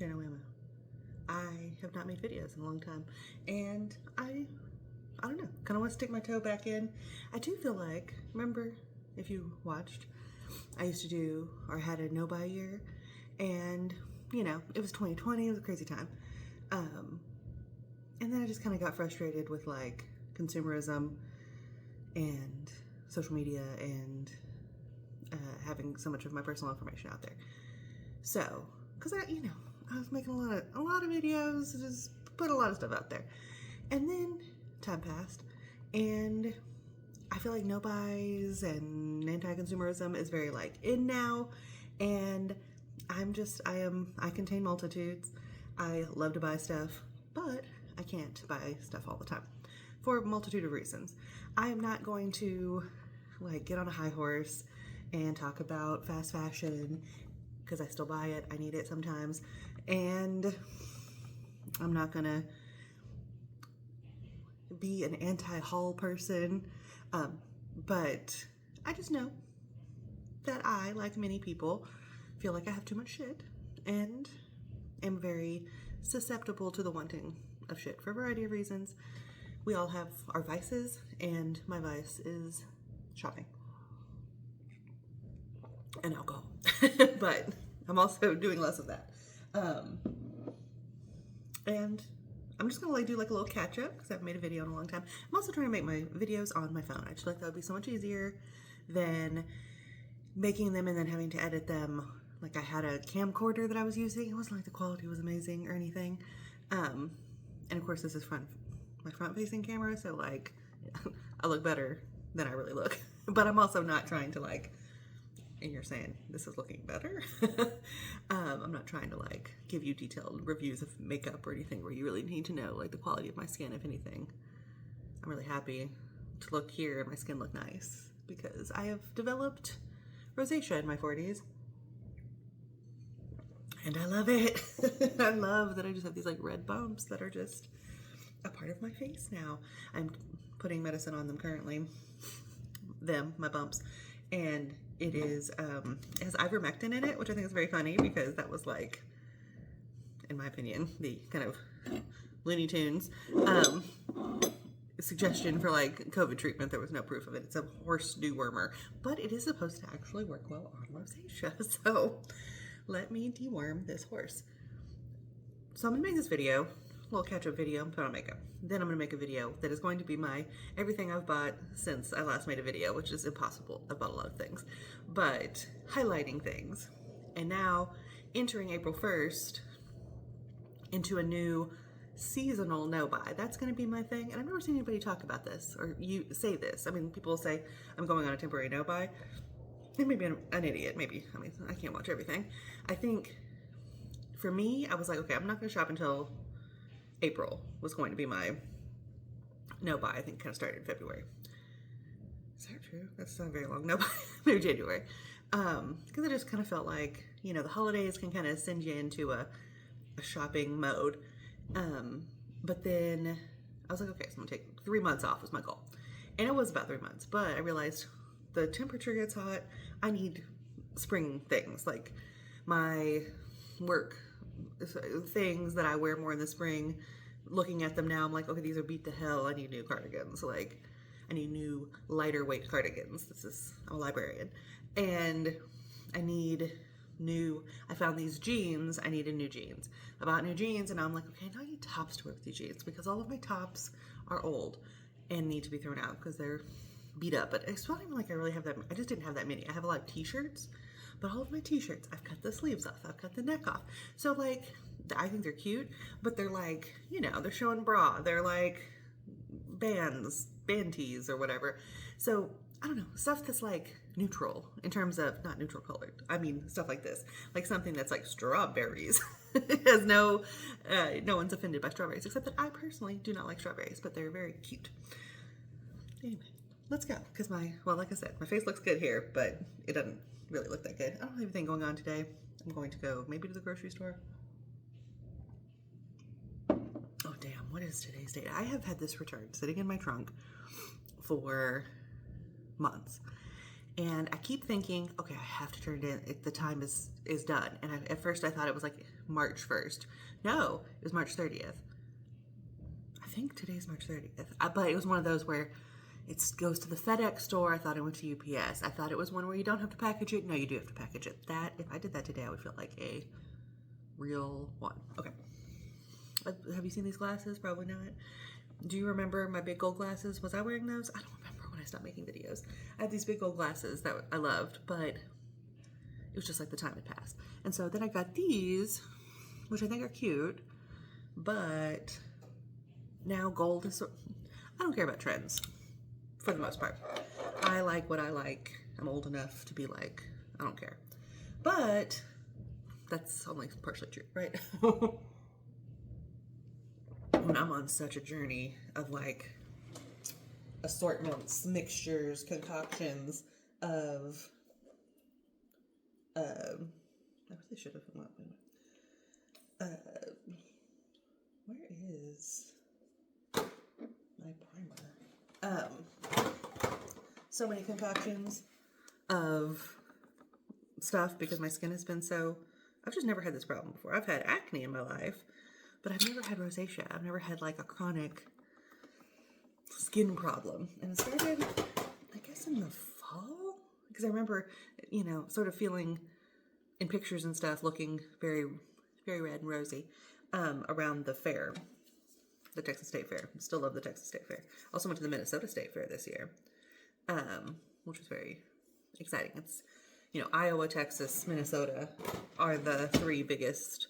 Shannon Whammo. I have not made videos in a long time, and I don't know, kind of want to stick my toe back in. I do feel like, remember, if you watched, I used to do, or had a no-buy year, and, you know, it was 2020, it was a crazy time. And then I just kind of got frustrated with, like, consumerism and social media and having so much of my personal information out there. So, because I was making a lot of videos, just put a lot of stuff out there. And then time passed, and I feel like no buys and anti-consumerism is very like in now, and I contain multitudes. I love to buy stuff, but I can't buy stuff all the time for a multitude of reasons. I am not going to like get on a high horse and talk about fast fashion because I still buy it. I need it sometimes, and I'm not gonna be an anti-haul person, but I just know that I, like many people, feel like I have too much shit and am very susceptible to the wanting of shit for a variety of reasons. We all have our vices, and my vice is shopping and alcohol. But I'm also doing less of that. And I'm just gonna do like a little catch up because I haven't made a video in a long time. I'm also trying to make my videos on my phone. I just feel like that would be so much easier than making them and then having to edit them. Like I had a camcorder that I was using. It wasn't like the quality was amazing or anything. And of course this is my front facing camera. So like I look better than I really look, but I'm also not trying to like, and you're saying this is looking better. I'm not trying to like give you detailed reviews of makeup or anything where you really need to know like the quality of my skin. If anything, I'm really happy to look here and my skin look nice because I have developed rosacea in my 40s. And I love it. I love that I just have these like red bumps that are just a part of my face now. I'm putting medicine on them currently. My bumps. And it is, it has ivermectin in it, which I think is very funny because that was like, in my opinion, the kind of Looney Tunes suggestion for like COVID treatment. There was no proof of it. It's a horse dewormer, but it is supposed to actually work well on rosacea. So let me deworm this horse. So I'm gonna make this video, a little catch-up video, put on makeup. Then I'm gonna make a video that is going to be my everything I've bought since I last made a video, which is impossible. I've bought a lot of things, but highlighting things. And now entering April 1st into a new seasonal no buy. That's gonna be my thing. And I've never seen anybody talk about this or you say this. I mean, people say I'm going on a temporary no buy. And maybe I'm an idiot, maybe. I mean, I can't watch everything. I think for me, I was like, okay, I'm not gonna shop until April was going to be my no buy. I think kind of started in February. Is that true? That's not very long. No buy. Maybe January. Because I just kind of felt like, you know, the holidays can kind of send you into a shopping mode. But then I was like, okay, so I'm gonna take 3 months off was my goal. And it was about 3 months, but I realized the temperature gets hot. I need spring things like my work things that I wear more in the spring. Looking at them now, I'm like, okay, these are beat to hell. I need new cardigans. Like, I need new lighter weight cardigans. I'm a librarian. And I found these jeans. I needed new jeans. I bought new jeans and I'm like, okay, now I need tops to wear with these jeans because all of my tops are old and need to be thrown out because they're beat up. But it's not even like I really have that. I just didn't have that many. I have a lot of t-shirts, but all of my t-shirts, I've cut the sleeves off. I've cut the neck off. So like, I think they're cute, but they're like, you know, they're showing bra. They're like band tees or whatever. So I don't know, stuff that's like neutral in terms of, not neutral colored. I mean, stuff like this, like something that's like strawberries. It has no one's offended by strawberries, except that I personally do not like strawberries, but they're very cute. Anyway, let's go. Because like I said, my face looks good here, but it doesn't really look that good. I don't have anything going on today. I'm going to go maybe to the grocery store. Oh damn, what is today's date? I have had this returned sitting in my trunk for months. And I keep thinking, okay, I have to turn it in. The time is done. And at first I thought it was like March 1st. No, it was March 30th. I think today's March 30th. But it was one of those where it goes to the FedEx store. I thought it went to UPS. I thought it was one where you don't have to package it. No, you do have to package it. If I did that today, I would feel like a real one. Okay. Have you seen these glasses? Probably not. Do you remember my big gold glasses? Was I wearing those? I don't remember when I stopped making videos. I had these big gold glasses that I loved, but it was just like the time had passed. And so then I got these, which I think are cute, but now gold is... I don't care about trends, for the most part. I like what I like. I'm old enough to be like, I don't care. But that's only partially true, right? When I'm on such a journey of like assortments, mixtures, concoctions of I really should have where is my primer? So many concoctions of stuff because my skin has been so... I've just never had this problem before. I've had acne in my life, but I've never had rosacea. I've never had like a chronic skin problem. And it started, I guess, in the fall? Because I remember, sort of feeling in pictures and stuff, looking very, very red and rosy around the fair, the Texas State Fair. Still love the Texas State Fair. Also went to the Minnesota State Fair this year, which was very exciting. It's, Iowa, Texas, Minnesota are the three biggest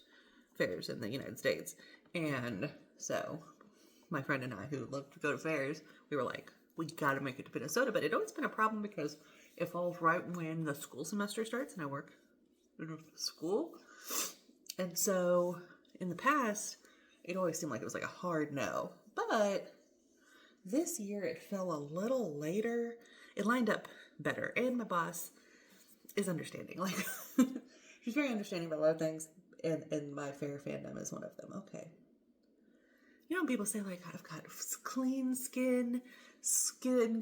fairs in the United States. And so my friend and I, who love to go to fairs, we were like, we got to make it to Minnesota. But it always been a problem because it falls right when the school semester starts, and I work in school. And so in the past, it always seemed like it was like a hard no. But this year it fell a little later. It lined up better. And my boss is understanding. Like, she's very understanding about a lot of things. And my fair fandom is one of them. Okay. People say, like, I've got clean skin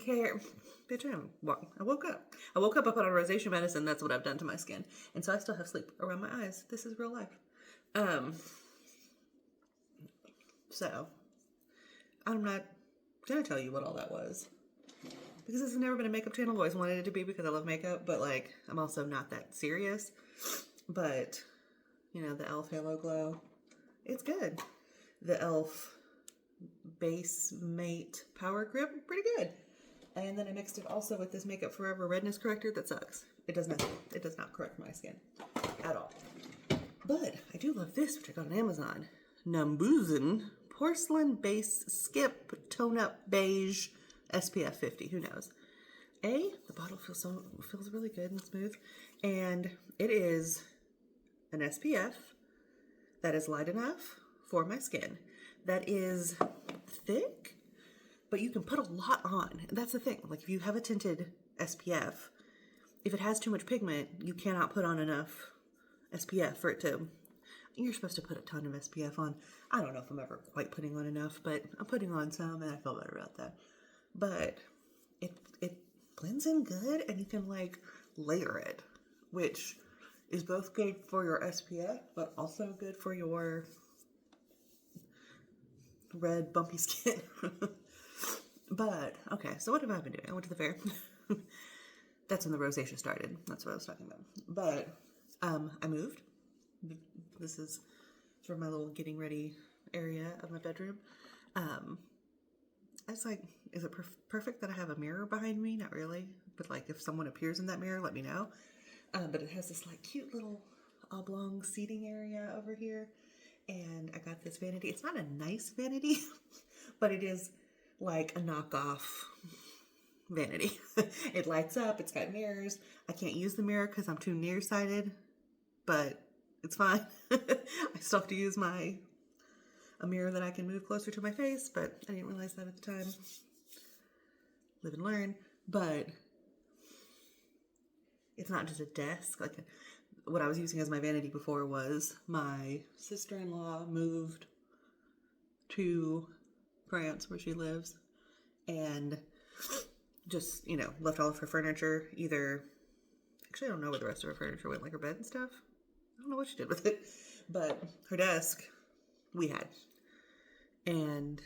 care. Bitch, I woke up. I put on rosacea medicine. That's what I've done to my skin. And so I still have sleep around my eyes. This is real life. So, I'm not going to tell you what all that was. Because this has never been a makeup channel. I've always wanted it to be because I love makeup. But, like, I'm also not that serious. But, the e.l.f. Halo Glow, it's good. The e.l.f. Base Mate Power Grip, pretty good. And then I mixed it also with this Makeup Forever redness corrector that sucks. It does nothing. It does not correct my skin at all. But I do love this, which I got on Amazon. Nambuzen Porcelain Base Skip Tone Up Beige SPF 50. Who knows? The bottle feels really good and smooth. And it is an SPF that is light enough for my skin. That is thick, but you can put a lot on. And that's the thing. Like, if you have a tinted SPF, if it has too much pigment, you cannot put on enough SPF for it to... You're supposed to put a ton of SPF on. I don't know if I'm ever quite putting on enough, but I'm putting on some, and I feel better about that. But it blends in good, and you can, like, layer it, which is both good for your SPF, but also good for your red, bumpy skin. But, okay, so what have I been doing? I went to the fair. That's when the rosacea started. That's what I was talking about. But, I moved. This is sort of my little getting ready area of my bedroom. I was like, is it perfect that I have a mirror behind me? Not really. But, like, if someone appears in that mirror, let me know. But it has this, like, cute little oblong seating area over here. And I got this vanity. It's not a nice vanity, but it is like a knockoff vanity. It lights up. It's got mirrors. I can't use the mirror because I'm too nearsighted, but it's fine. I still have to use a mirror that I can move closer to my face, but I didn't realize that at the time. Live and learn. But it's not just a desk. Like, what I was using as my vanity before was my sister-in-law moved to France where she lives and just, left all of her furniture actually I don't know where the rest of her furniture went, like her bed and stuff. I don't know what she did with it, But her desk, we had. And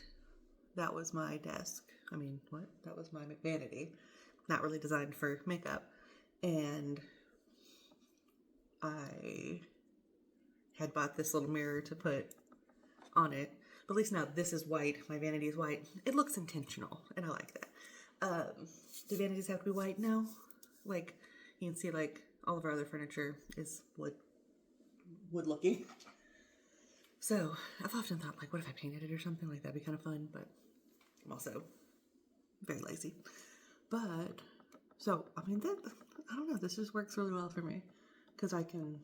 that was my desk. I mean, what? That was my vanity. Not really designed for makeup. And I had bought this little mirror to put on it. But at least now this is white. My vanity is white. It looks intentional, and I like that. Do vanities have to be white? No. Like, you can see, like, all of our other furniture is wood looking. So, I've often thought, like, what if I painted it or something? Like, that'd be kind of fun, but I'm also very lazy. But, so, I mean, I don't know, this just works really well for me. Because I can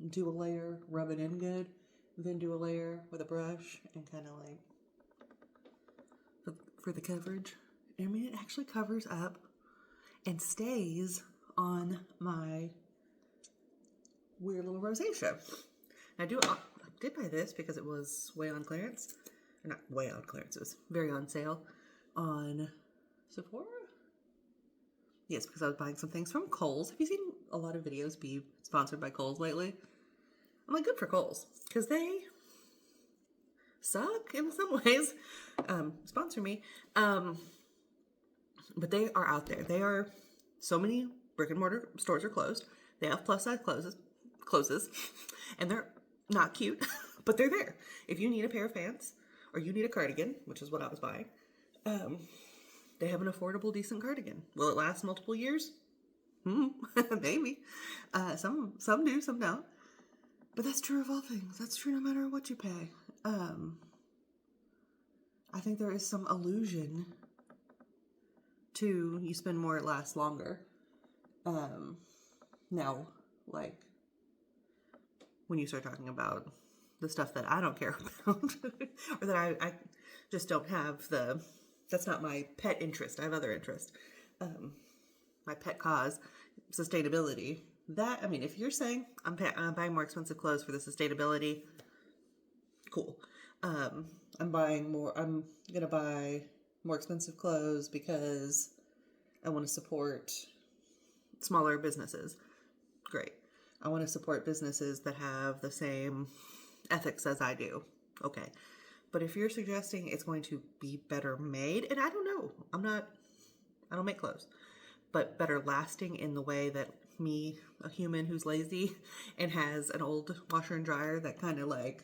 do a layer, rub it in good, then do a layer with a brush, and kind of like, for the coverage. I mean, it actually covers up and stays on my weird little rosacea. I did buy this because it was way on clearance. Or not way on clearance, it was very on sale on Sephora. Yes, because I was buying some things from Kohl's. Have you seen a lot of videos be sponsored by Kohl's lately? I'm like, good for Kohl's, because they suck in some ways. Sponsor me. But they are out there. They are, so many brick and mortar stores are closed. They have plus size closes, and they're not cute, but they're there. If you need a pair of pants, or you need a cardigan, which is what I was buying, they have an affordable, decent cardigan. Will it last multiple years? Maybe. Some do, some don't. But that's true of all things. That's true no matter what you pay. I think there is some illusion to you spend more, it lasts longer. Now, like, when you start talking about the stuff that I don't care about, or that I just don't have that's not my pet interest. I have other interests. My pet cause, sustainability. That, I mean, if you're saying I'm buying more expensive clothes for the sustainability, cool. I'm going to buy more expensive clothes because I want to support smaller businesses. Great. I want to support businesses that have the same ethics as I do. Okay. But if you're suggesting it's going to be better made, and I don't know, I don't make clothes, but better lasting in the way that me, a human who's lazy and has an old washer and dryer that kind of like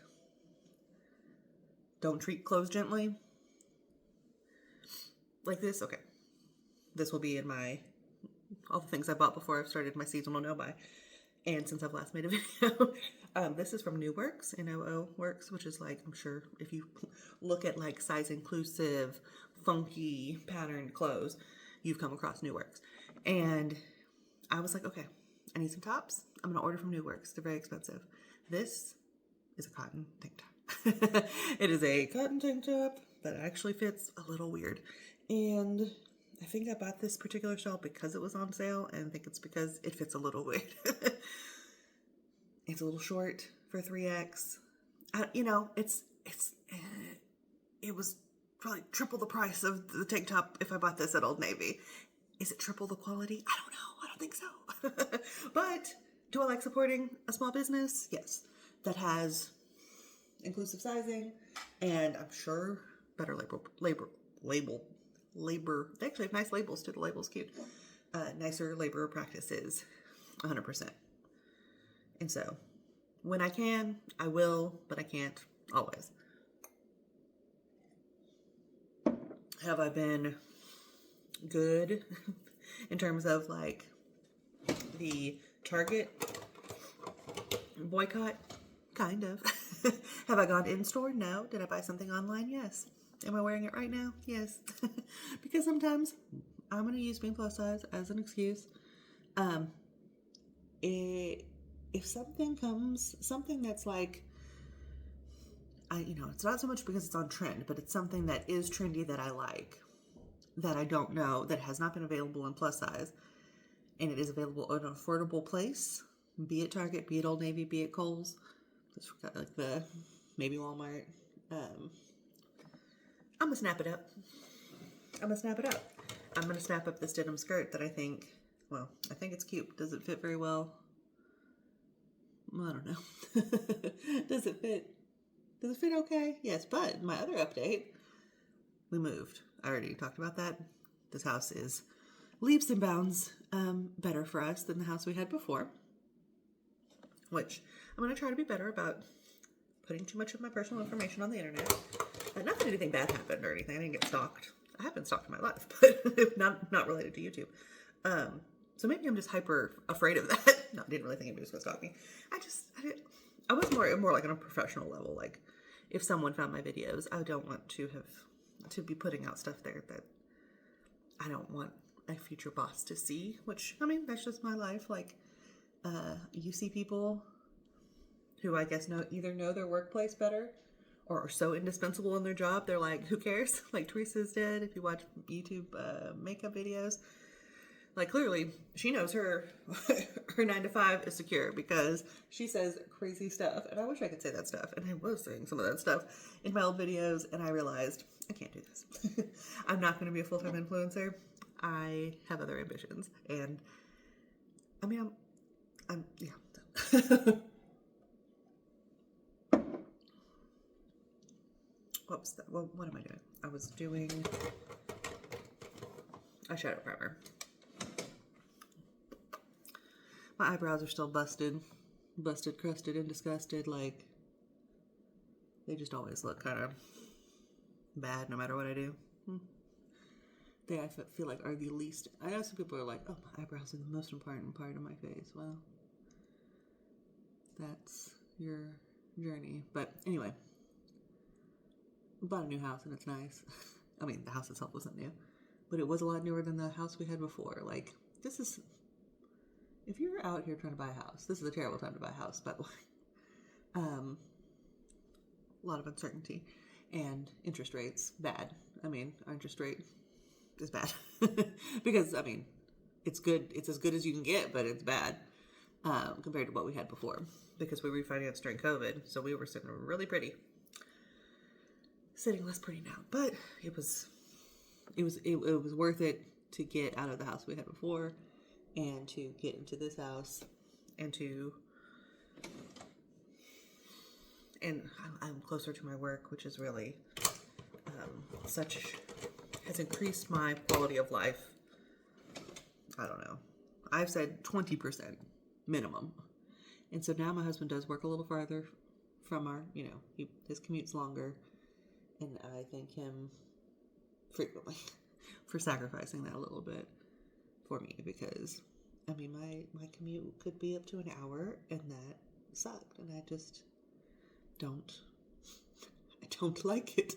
don't treat clothes gently. Like this, okay. This will be in all the things I bought before I've started my seasonal no-buy. And since I've last made a video, this is from New Works, NOO Works, which is like, I'm sure if you look at like size inclusive, funky patterned clothes, you've come across New Works. And I was like, okay, I need some tops. I'm going to order from New Works. They're very expensive. This is a cotton tank top. It is a cotton tank top that actually fits a little weird. And I think I bought this particular style because it was on sale, and I think it's because it fits a little weird. It's a little short for 3X. It was probably triple the price of the tank top if I bought this at Old Navy. Is it triple the quality? I don't know. I don't think so. But do I like supporting a small business? Yes. That has inclusive sizing, and I'm sure better labor. They actually have nice labels too. The label's cute. Nicer labor practices, 100%. And so, when I can, I will, but I can't always. Have I been good in terms of like the Target boycott? Kind of. Have I gone in store? No. Did I buy something online? Yes. Am I wearing it right now? Yes. Because sometimes I'm going to use being plus size as an excuse. If something that's like, it's not so much because it's on trend, but it's something that is trendy that I like, that I don't know, that has not been available in plus size, and it is available at an affordable place, be it Target, be it Old Navy, be it Kohl's, just forgot, like maybe Walmart. I'm gonna snap it up. I'm gonna snap up this denim skirt that I think it's cute. Does it fit very well? I don't know. Does it fit? Does it fit okay? Yes, but my other update, we moved. I already talked about that. This house is leaps and bounds better for us than the house we had before, which I'm going to try to be better about putting too much of my personal information on the internet. Not that anything bad happened or anything. I didn't get stalked. I have been stalked in my life, but not related to YouTube. So maybe I'm just hyper afraid of that. No, I didn't really think anybody was going to stalk me. I was more like on a professional level. Like, if someone found my videos, I don't want to be putting out stuff there that I don't want a future boss to see. Which, I mean, that's just my life. Like, you see people who I guess either know their workplace better or are so indispensable in their job, they're like, who cares? Like Teresa's did, if you watch YouTube makeup videos. Like, clearly, she knows her 9 to 5 is secure because she says crazy stuff. And I wish I could say that stuff. And I was saying some of that stuff in my old videos. And I realized, I can't do this. I'm not going to be a full-time influencer. I have other ambitions. And, I mean, yeah. What was that? Well, what am I doing? I was doing a shadow primer. My eyebrows are still busted, crusted, and disgusted. Like, they just always look kind of bad no matter what I do. They, I feel like, are the least. I know some people are like, oh, my eyebrows are the most important part of my face. Well, that's your journey. But anyway, we bought a new house and it's nice. I mean, the house itself wasn't new, but it was a lot newer than the house we had before. Like, this is, if you're out here trying to buy a house, this is a terrible time to buy a house, by the way. A lot of uncertainty and interest rates, bad. I mean, our interest rate is bad because, I mean, it's good. It's as good as you can get, but it's bad compared to what we had before because we refinanced during COVID. So we were sitting really pretty. Sitting less pretty now, but it was worth it to get out of the house we had before and to get into this house and I'm closer to my work, which is really has increased my quality of life. I don't know. I've said 20% minimum, and so now my husband does work a little farther from our, his commute's longer. And I thank him frequently for sacrificing that a little bit for me because, I mean, my commute could be up to an hour and that sucked. And I just don't like it.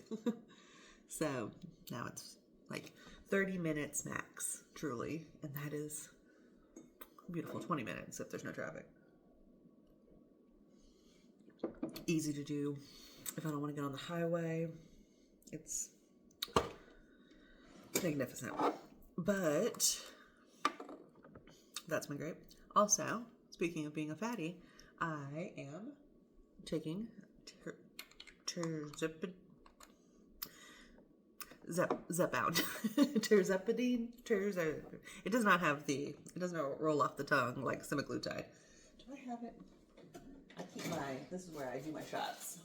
So now it's like 30 minutes max, truly. And that is beautiful. 20 minutes if there's no traffic. Easy to do if I don't want to get on the highway. It's magnificent. But that's been great. Also, speaking of being a fatty, I am taking Zepbound. Tirzepatide. It does not have it doesn't roll off the tongue like semaglutide. Do I have it? This is where I do my shots.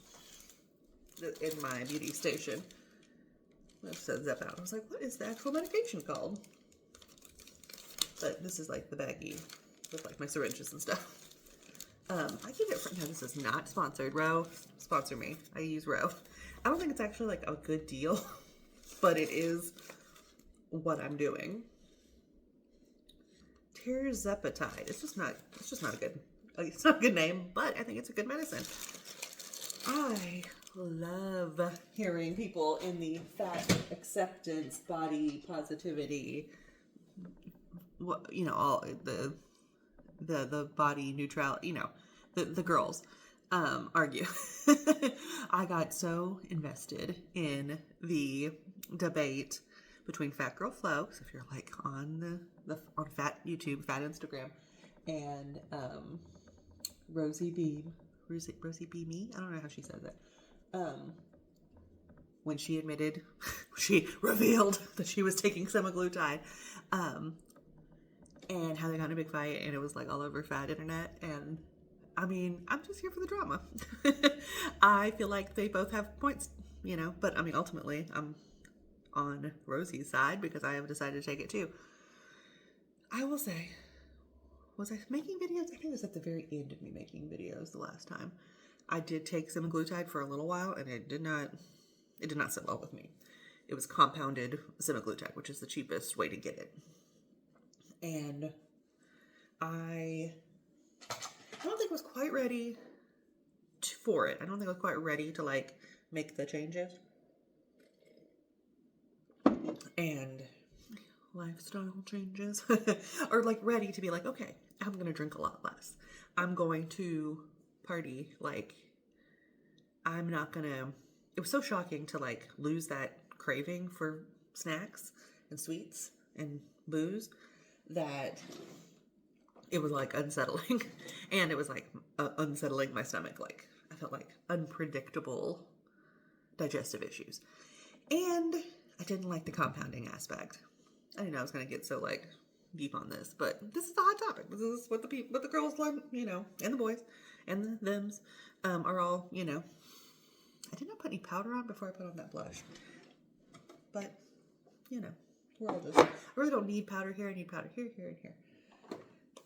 In my beauty station. It says Zepbound. I was like, what is the actual medication called? But this is like the baggie with like my syringes and stuff. I get it from, no, this is not sponsored. Ro, sponsor me. I use Ro. I don't think it's actually like a good deal, but it is what I'm doing. Tirzepatide. It's just not a good, it's not a good name, but I think it's a good medicine. I love hearing people in the fat acceptance, body positivity, all the body neutrality, the girls argue. I got so invested in the debate between Fat Girl Flow, so if you're like on on Fat YouTube, Fat Instagram, and Rosie Beam, I don't know how she says it. When she revealed that she was taking semaglutide, and how they got in a big fight, and it was like all over fat internet, and I mean, I'm just here for the drama. I feel like they both have points, but I mean, ultimately, I'm on Rosie's side because I have decided to take it too. I will say, was I making videos? I think it was at the very end of me making videos the last time. I did take semaglutide for a little while, and it did not sit well with me. It was compounded semaglutide, which is the cheapest way to get it. And I don't think I was quite ready for it. I don't think I was quite ready to like make the changes. And lifestyle changes. Or like ready to be like, okay, I'm going to drink a lot less. I'm going to party. Like, I'm not going to. It was so shocking to like lose that craving for snacks and sweets and booze that it was like unsettling. And it was like unsettling my stomach. Like, I felt like unpredictable digestive issues. And I didn't like the compounding aspect. I didn't know I was going to get so like deep on this, but this is a hot topic. This is what the girls like, and the boys and the thems are all, I did not put any powder on before I put on that blush, but we're all just, I really don't need powder here. I need powder here, here, and here.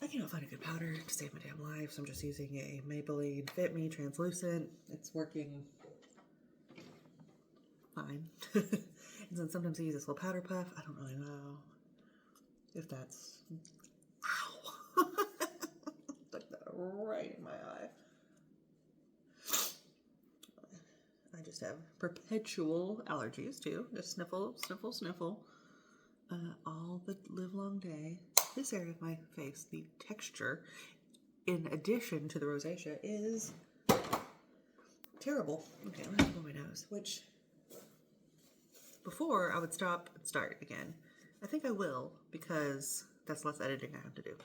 I cannot find a good powder to save my damn life, so I'm just using a Maybelline Fit Me translucent. It's working fine. And then sometimes I use this little powder puff. I don't really know if that's... Ow! Stuck that right in my eye. I just have perpetual allergies too. Just sniffle, sniffle, sniffle. All the live long day. This area of my face, the texture, in addition to the rosacea, is terrible. Okay, I'm gonna blow my nose, which... Before, I would stop and start again. I think I will, because that's less editing I have to do.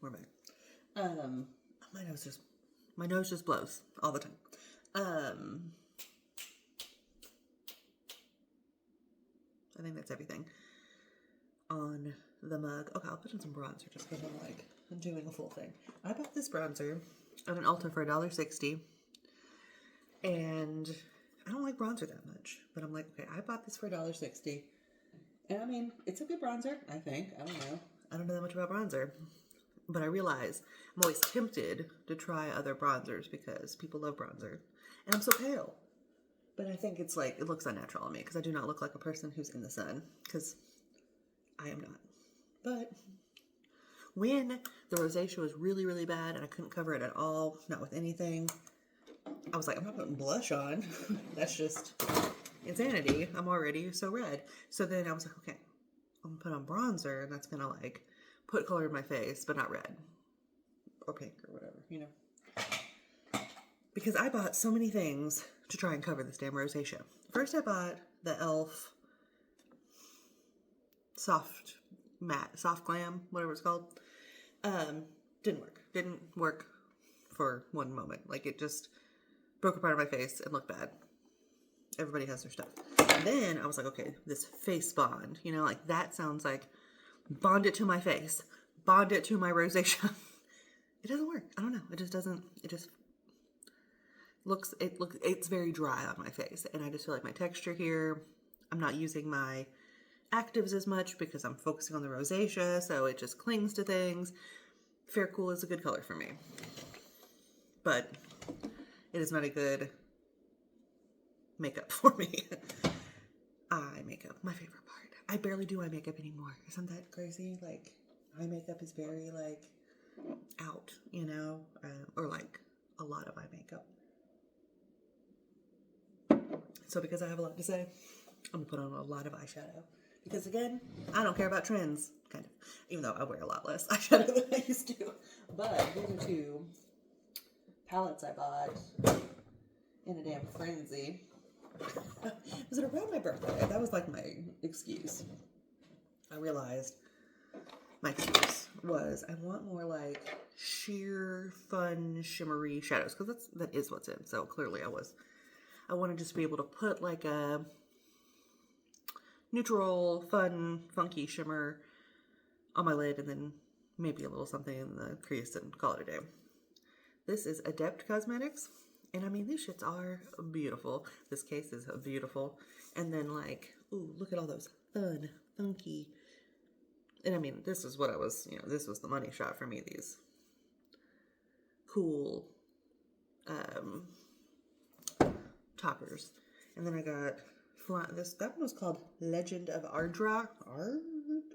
We're back. My nose just blows all the time. I think that's everything on the mug. Okay, I'll put in some bronzer just because I'm doing a full thing. I bought this bronzer at an Ulta for $1.60, and I don't like bronzer that much, but I'm like, okay, I bought this for $1.60. And I mean, it's a good bronzer, I think. I don't know. I don't know that much about bronzer. But I realize I'm always tempted to try other bronzers because people love bronzer. And I'm so pale. But I think it's like, it looks unnatural on me because I do not look like a person who's in the sun. Because I am not. But when the rosacea was really, really bad and I couldn't cover it at all, not with anything, I was like, I'm not putting blush on. That's just insanity. I'm already so red. So then I was like, okay, I'm gonna put on bronzer, and that's gonna like put color in my face, but not red or pink or whatever, Because I bought so many things to try and cover this damn rosacea. First, I bought the e.l.f. soft glam, whatever it's called. Didn't work for one moment. Like, it just broke apart of my face and looked bad. Everybody has their stuff. And then I was like, okay, this face bond, like that sounds like bond it to my face, bond it to my rosacea. It doesn't work. I don't know. It just doesn't. It just it's very dry on my face, and I just feel like my texture here. I'm not using my actives as much because I'm focusing on the rosacea, so it just clings to things. Fair Cool is a good color for me, but it is not a good makeup for me. Eye makeup, my favorite part. I barely do eye makeup anymore. Isn't that crazy? Like, eye makeup is very like out, or like a lot of eye makeup. So because I have a lot to say, I'm gonna put on a lot of eyeshadow. Because again, I don't care about trends, kind of. Even though I wear a lot less eyeshadow than I used to. But these are two palettes I bought in a damn frenzy. Was it around my birthday? That was like my excuse. I realized my excuse was I want more like sheer, fun, shimmery shadows because that is what's in. So clearly I wanted just to be able to put like a neutral, fun, funky shimmer on my lid and then maybe a little something in the crease and call it a day. This is Adept Cosmetics. And I mean, these shits are beautiful. This case is beautiful. And then like, ooh, look at all those fun, funky. And I mean, this is what I was, this was the money shot for me. These cool toppers. And then I got that one was called Legend of Ardra.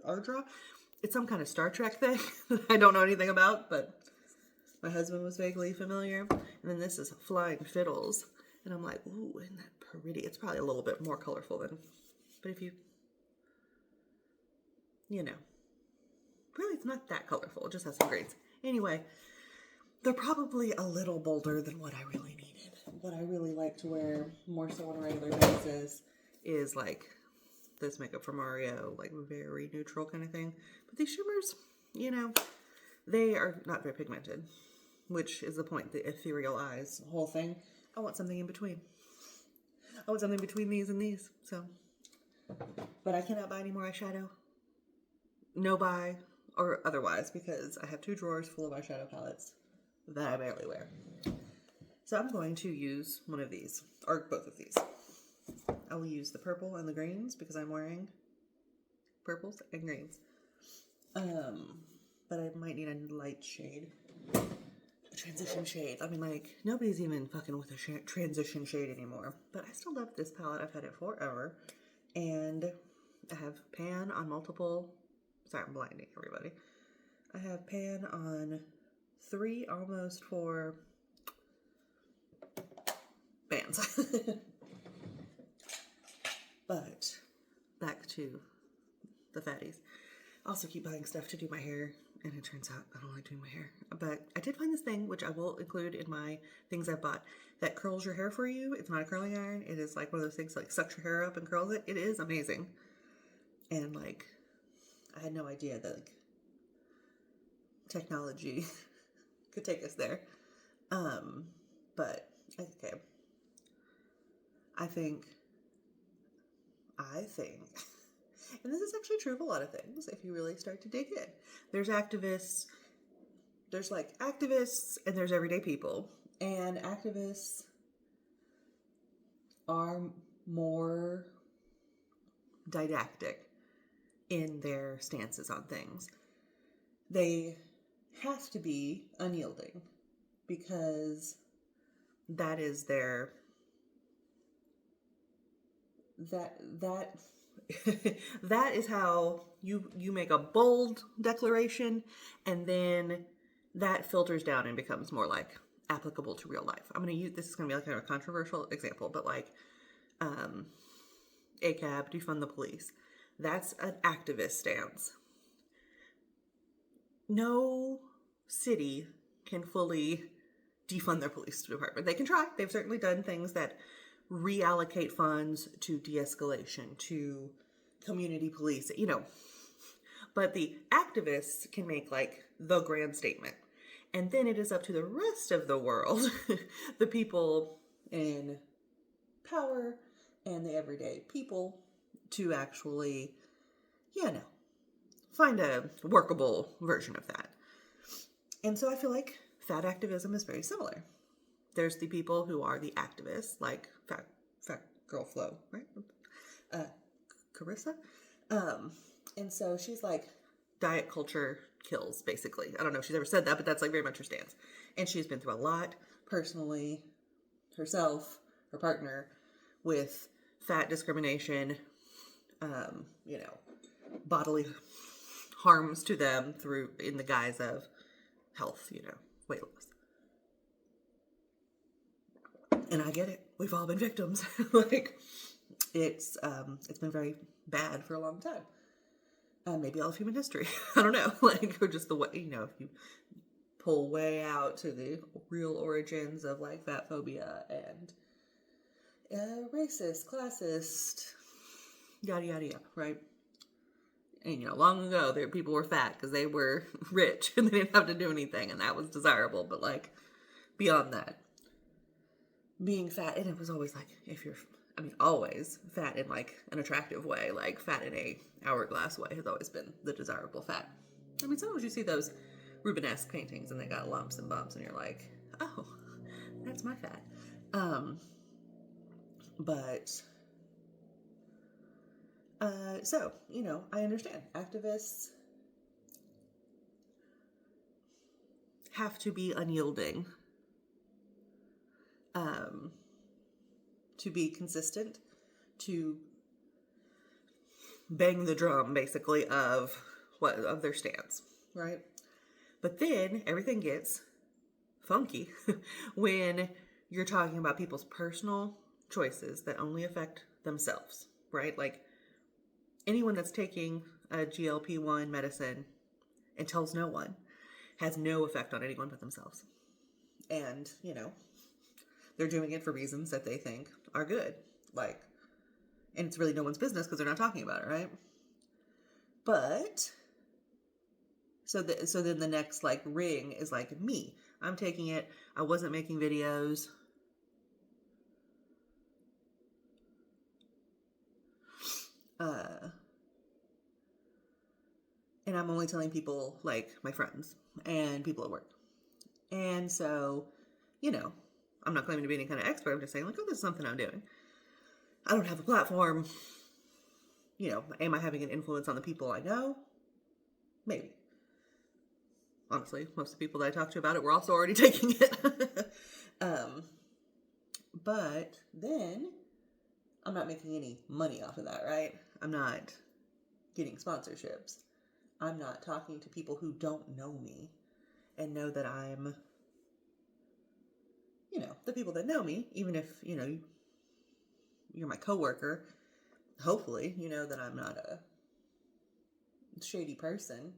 Ardra? It's some kind of Star Trek thing I don't know anything about, but my husband was vaguely familiar. And then this is Flying Fiddles. And I'm like, ooh, isn't that pretty? It's probably a little bit more colorful than, but if you really it's not that colorful. It just has some grades. Anyway, they're probably a little bolder than what I really needed. What I really like to wear more so on a regular basis is like this Makeup for Mario, like very neutral kind of thing. But these shimmers, they are not very pigmented, which is the point, the ethereal eyes, the whole thing. I want something in between. I want something between these and these, so. But I cannot buy any more eyeshadow. No buy, or otherwise, because I have 2 drawers full of eyeshadow palettes that I barely wear. So I'm going to use one of these, or both of these. I will use the purple and the greens because I'm wearing purples and greens. But I might need a light shade, a transition shade. I mean, like, nobody's even fucking with a transition shade anymore. But I still love this palette. I've had it forever. And I have pan on multiple, sorry, I'm blinding everybody. I have pan on 3, almost 4 bands. But back to the fatties. I also keep buying stuff to do my hair, and it turns out I don't like doing my hair. But I did find this thing, which I will include in my things I bought, that curls your hair for you. It's not a curling iron. It is like one of those things that like sucks your hair up and curls it. It is amazing. And like, I had no idea that like technology could take us there. But okay. I think, and this is actually true of a lot of things if you really start to dig in. There's activists, and there's everyday people. And activists are more didactic in their stances on things. They have to be unyielding because that is their that is how you make a bold declaration, and then that filters down and becomes more like applicable to real life. I'm going to use, this is going to be like kind of a controversial example, but like ACAB, defund the police. That's an activist stance. No city can fully defund their police department. They can try. They've certainly done things that reallocate funds to de-escalation, to community police, but the activists can make like the grand statement. And then it is up to the rest of the world, the people in power and the everyday people, to actually, find a workable version of that. And so I feel like fat activism is very similar. There's the people who are the activists, like Fat Girl Flo, right? Carissa. And so she's like, diet culture kills, basically. I don't know if she's ever said that, but that's like very much her stance. And she's been through a lot personally, herself, her partner, with fat discrimination, bodily harms to them in the guise of health, weight loss. And I get it. We've all been victims. Like, it's been very bad for a long time. Maybe all of human history. I don't know. Like, or just the way, if you pull way out to the real origins of like fat phobia and racist, classist, yada, yada, yada, right? And, long ago, people were fat because they were rich and they didn't have to do anything, and that was desirable. But, like, beyond that, being fat, and it was always like, always fat in like an attractive way, like fat in a hourglass way has always been the desirable fat. Sometimes you see those Rubenesque paintings and they got lumps and bumps and you're like, oh, that's my fat. Um, but, so, I understand activists have to be unyielding, to be consistent, to bang the drum, basically, of their stance, right? But then everything gets funky when you're talking about people's personal choices that only affect themselves, right? Like anyone that's taking a GLP-1 medicine and tells no one has no effect on anyone but themselves. And, they're doing it for reasons that they think are good. Like, and it's really no one's business because they're not talking about it, right? But so then the next like ring is like me. I'm taking it. I wasn't making videos. And I'm only telling people like my friends and people at work. And so, I'm not claiming to be any kind of expert. I'm just saying like, oh, this is something I'm doing. I don't have a platform. Am I having an influence on the people I know? Maybe. Honestly, most of the people that I talked to about it were also already taking it. But then I'm not making any money off of that, right? I'm not getting sponsorships. I'm not talking to people who don't know me and know that I'm, the people that know me, even if, you're my coworker, hopefully, that I'm not a shady person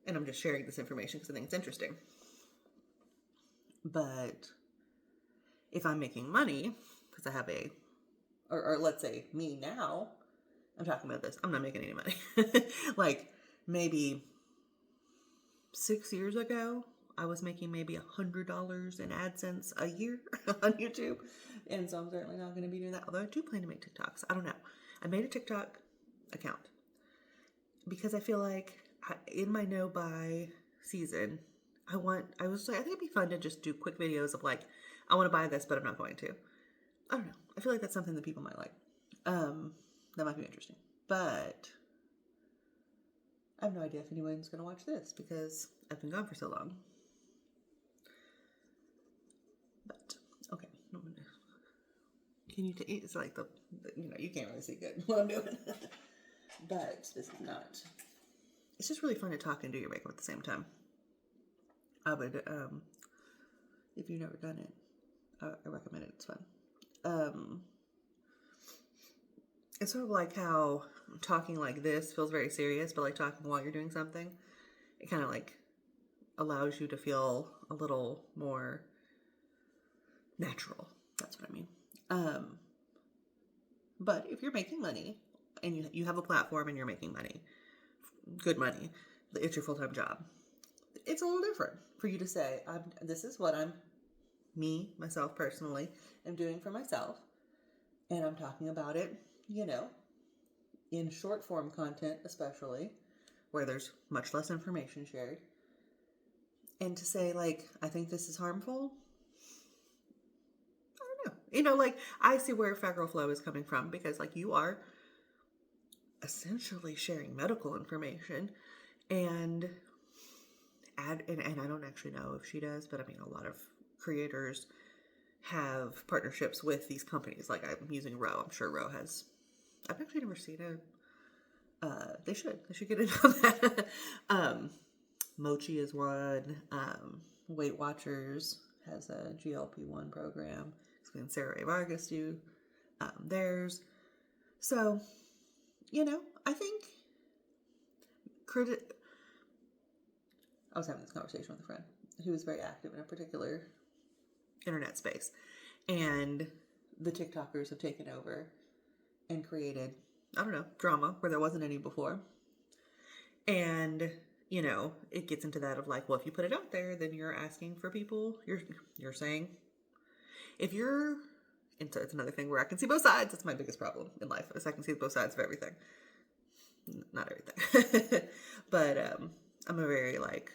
and I'm just sharing this information because I think it's interesting. But if I'm making money, because I have or let's say me now, I'm talking about this, I'm not making any money. Like maybe 6 years ago, I was making maybe $100 in AdSense a year on YouTube. And so I'm certainly not going to be doing that. Although I do plan to make TikToks. I don't know. I made a TikTok account because I feel like in my no buy season, I think it'd be fun to just do quick videos of like, I want to buy this, but I'm not going to. I don't know. I feel like that's something that people might like. That might be interesting. But I have no idea if anyone's going to watch this because I've been gone for so long. But, okay. Can you it's like you can't really see good what I'm doing. But this is not. It's just really fun to talk and do your makeup at the same time. I would, if you've never done it, I recommend it. It's fun. It's sort of like how talking like this feels very serious, but like talking while you're doing something, it kind of like allows you to feel a little more natural. That's what I mean. But if you're making money and you have a platform and you're making money, good money, it's your full-time job. It's a little different for you to say, this is what myself personally, am doing for myself. And I'm talking about it, in short form content, especially where there's much less information shared. And to say like, I think this is harmful. I don't know. Like I see where Fat Girl Flow is coming from because like you are essentially sharing medical information and I don't actually know if she does, but I mean a lot of creators have partnerships with these companies. Like I'm using Ro. I'm sure Ro has. I've actually never seen it. They should get into that. Mochi is one. Weight Watchers has a GLP-1 program. It's Sarah A. Vargas do theirs. So, I think I was having this conversation with a friend who was very active in a particular internet space. And the TikTokers have taken over and created, I don't know, drama where there wasn't any before. And, it gets into that of like, well, if you put it out there, then you're asking for people. You're saying, if you're, and so it's another thing where I can see both sides. That's my biggest problem in life, is I can see both sides of everything. Not everything. But I'm a very, like,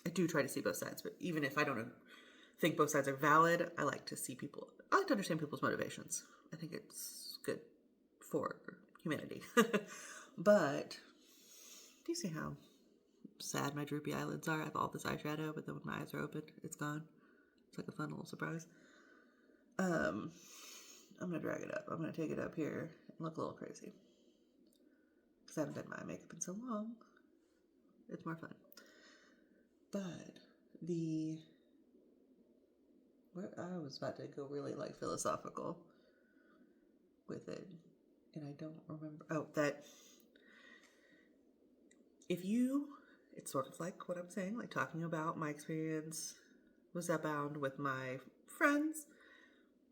I do try to see both sides. But even if I don't think both sides are valid. I like to understand people's motivations. I think it's good for humanity. But do you see how sad my droopy eyelids are? I have all this eyeshadow, but then when my eyes are open, it's gone. It's like a fun little surprise. I'm gonna drag it up. I'm gonna take it up here and look a little crazy. Because I haven't done my makeup in so long. It's more fun. But I was about to go really like philosophical with it. And I don't remember. Oh, that it's sort of like what I'm saying, like talking about my experience was Outbound with my friends,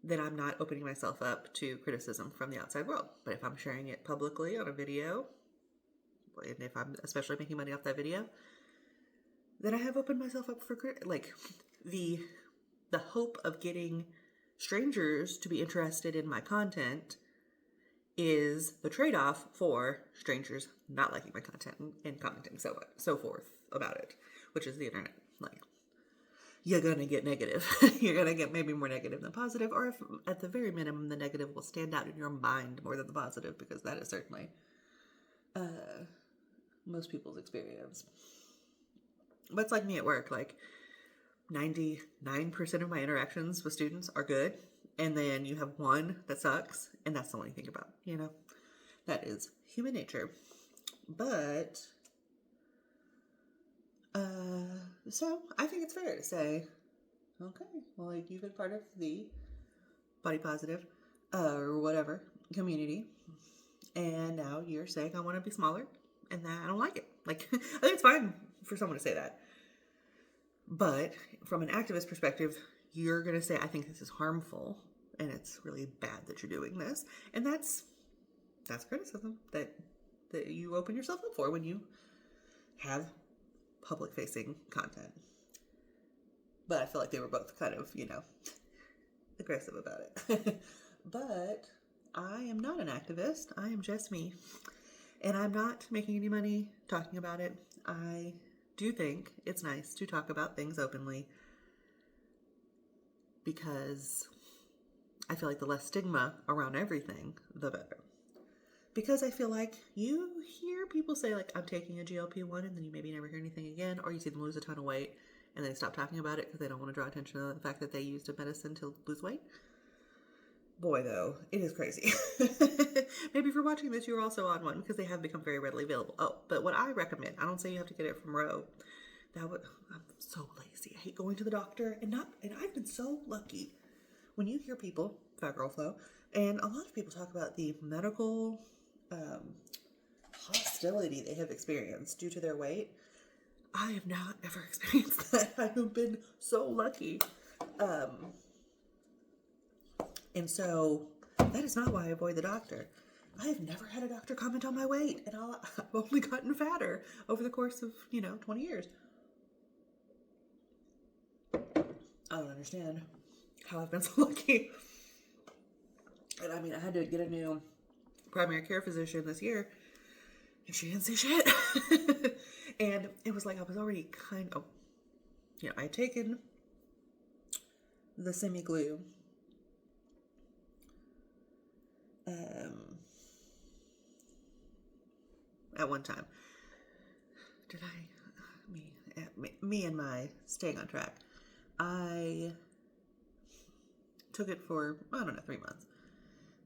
then I'm not opening myself up to criticism from the outside world. But if I'm sharing it publicly on a video, and if I'm especially making money off that video, then I have opened myself up for like the hope of getting strangers to be interested in my content is the trade-off for strangers not liking my content and commenting so forth about it, which is the internet. Like, you're gonna get negative. You're gonna get maybe more negative than positive, or if at the very minimum the negative will stand out in your mind more than the positive, because that is certainly most people's experience. But it's like me at work. Like 99% of my interactions with students are good, and then you have one that sucks, and that's the one you think about, you know? That is human nature. But, so I think it's fair to say, okay, well, like, you've been part of the body positive, or whatever, community, and now you're saying I want to be smaller, and that I don't like it. Like, I think it's fine for someone to say that. But from an activist perspective, you're going to say, I think this is harmful and it's really bad that you're doing this. And that's criticism that you open yourself up for when you have public facing content. But I feel like they were both kind of, aggressive about it. But I am not an activist. I am just me. And I'm not making any money talking about it. I do think it's nice to talk about things openly, because I feel like the less stigma around everything, the better. Because I feel like you hear people say, like, I'm taking a GLP-1, and then you maybe never hear anything again, or you see them lose a ton of weight and they stop talking about it because they don't want to draw attention to the fact that they used a medicine to lose weight. Boy, though, it is crazy. Maybe if you're watching this, you're also on one, because they have become very readily available. Oh, but what I recommend, I don't say you have to get it from Ro. I'm so lazy. I hate going to the doctor, and I've been so lucky. When you hear people, Fat Girl Flow, and a lot of people talk about the medical hostility they have experienced due to their weight, I have not ever experienced that. I have been so lucky. And so that is not why I avoid the doctor. I have never had a doctor comment on my weight, and I've only gotten fatter over the course of, 20 years. I don't understand how I've been so lucky. And I mean, I had to get a new primary care physician this year, and she didn't say shit. And it was like I was already I had taken the semi-glue at one time. Did me and my staying on track, I took it for, 3 months.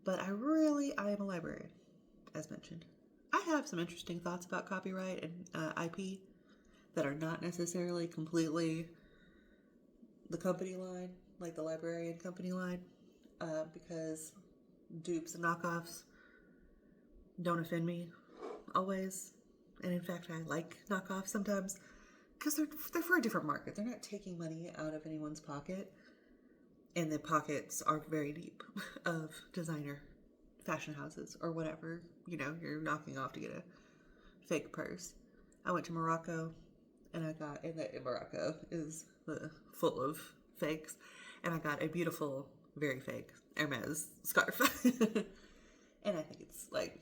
But I am a librarian, as mentioned. I have some interesting thoughts about copyright and IP that are not necessarily completely the company line, like the librarian company line, because dupes and knockoffs don't offend me always. And in fact, I like knockoffs sometimes, because they're for a different market. They're not taking money out of anyone's pocket, and the pockets are very deep of designer fashion houses or whatever, you're knocking off to get a fake purse. I went to Morocco, and I got, in Morocco is full of fakes, and I got a beautiful, very fake Hermes scarf. And I think it's like,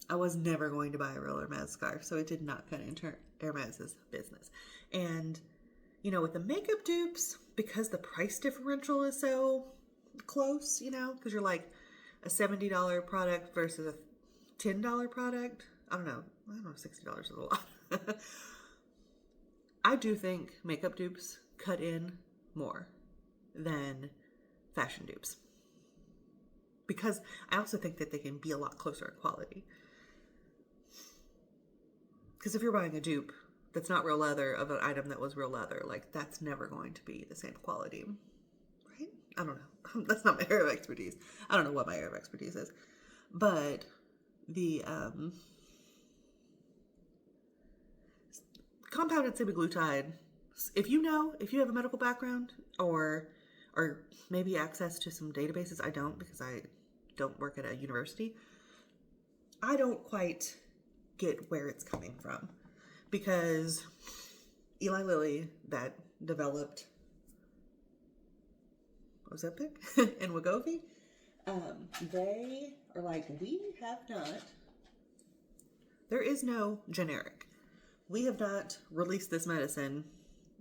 I was never going to buy a real Hermes scarf, so it did not cut into Hermes's business. And With the makeup dupes, because the price differential is so close, because you're like a $70 product versus a $10 product. I don't know, $60 is a lot. I do think makeup dupes cut in more than fashion dupes. Because I also think that they can be a lot closer in quality. Because if you're buying a dupe that's not real leather of an item that was real leather, like that's never going to be the same quality. Right? I don't know. That's not my area of expertise. I don't know what my area of expertise is. But the compounded semaglutide, if you have a medical background or maybe access to some databases, I don't because I don't work at a university. I don't quite get where it's coming from because Eli Lilly that developed Ozempic and Wegovy, they are like, there is no generic. We have not released this medicine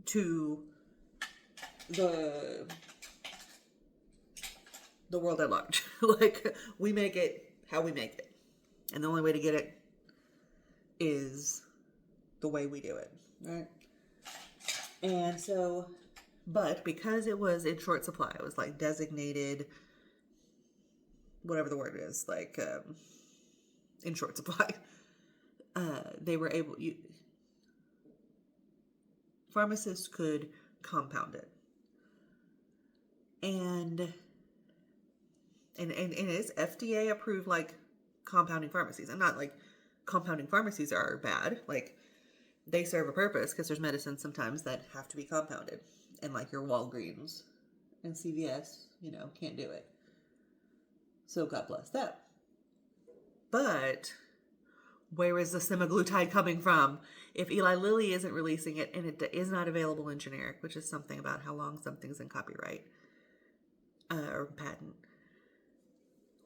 to the world at large. Like, we make it how we make it. And the only way to get it is the way we do it, right? And so, but because it was in short supply, it was like designated, whatever the word is, like in short supply, they were able, pharmacists could compound it. And it is FDA approved, like compounding pharmacies. And not like compounding pharmacies are bad. Like they serve a purpose because there's medicines sometimes that have to be compounded. And like your Walgreens and CVS, can't do it. So God bless them. But where is the semaglutide coming from? If Eli Lilly isn't releasing it and it is not available in generic, which is something about how long something's in copyright or patent,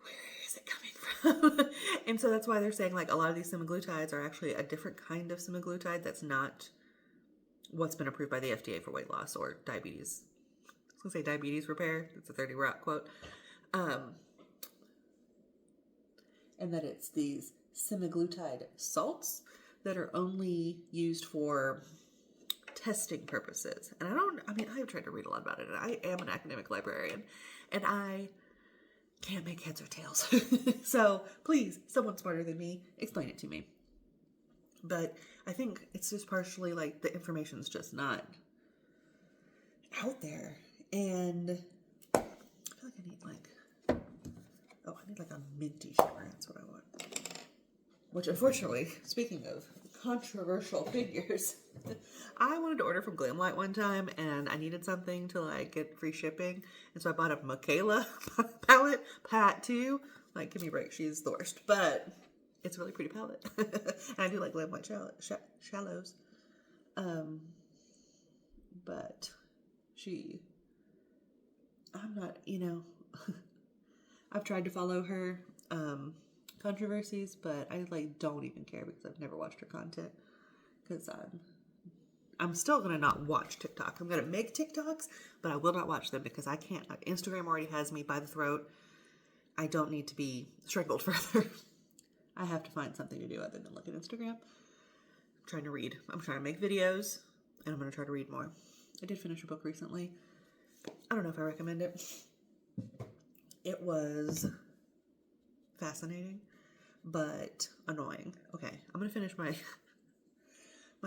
where is it coming from? And so that's why they're saying like a lot of these semaglutides are actually a different kind of semaglutide that's not what's been approved by the FDA for weight loss or diabetes. I was going to say diabetes repair. It's a 30 Rock quote. And that it's these semaglutide salts that are only used for testing purposes. And I've tried to read a lot about it, and I am an academic librarian, and I can't make heads or tails. So please, someone smarter than me, explain it to me. But I think it's just partially like the information's just not out there. And I feel like I need like a minty shimmer. That's what I want. Which, unfortunately, speaking of controversial figures, I wanted to order from Glamlight one time, and I needed something to like get free shipping, and so I bought a Michaela palette. Pat too. Like, give me a break. She's the worst, but it's a really pretty palette, and I do like Glamlight shallows. But I'm not. I've tried to follow her controversies, but I like don't even care because I've never watched her content. Because I'm still gonna not watch TikTok. I'm gonna make TikToks, but I will not watch them because I can't. Instagram already has me by the throat. I don't need to be strangled further. I have to find something to do other than look at Instagram. I'm trying to read. I'm trying to make videos, and I'm gonna try to read more. I did finish a book recently. I don't know if I recommend it. It was fascinating, but annoying. Okay, I'm going to finish my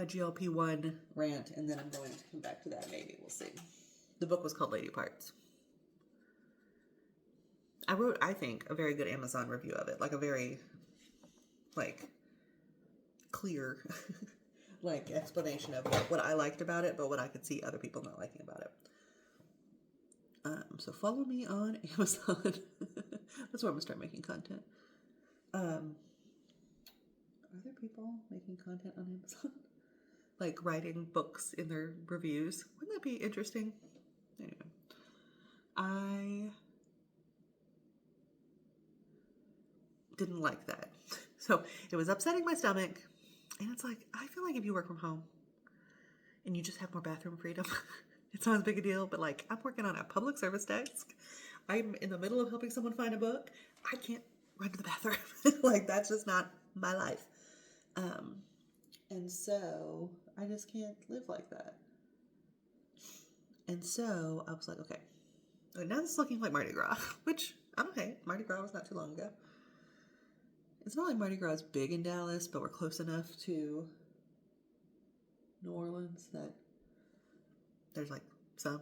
GLP-1 rant, and then I'm going to come back to that maybe. We'll see. The book was called Lady Parts. I wrote, I think, a very good Amazon review of it. Like a very, clear, explanation of what I liked about it, but what I could see other people not liking about it. So follow me on Amazon. That's where I'm going to start making content. Are there people making content on Amazon? Like writing books in their reviews? Wouldn't that be interesting? Anyway. I didn't like that. So it was upsetting my stomach. And it's like, I feel like if you work from home, and you just have more bathroom freedom. It's not as big a deal, but like I'm working on a public service desk. I'm in the middle of helping someone find a book. I can't run to the bathroom. Like that's just not my life. And so I just can't live like that. And so I was like, okay, now this is looking like Mardi Gras, which I'm okay. Mardi Gras was not too long ago. It's not like Mardi Gras is big in Dallas, but we're close enough to New Orleans that there's like some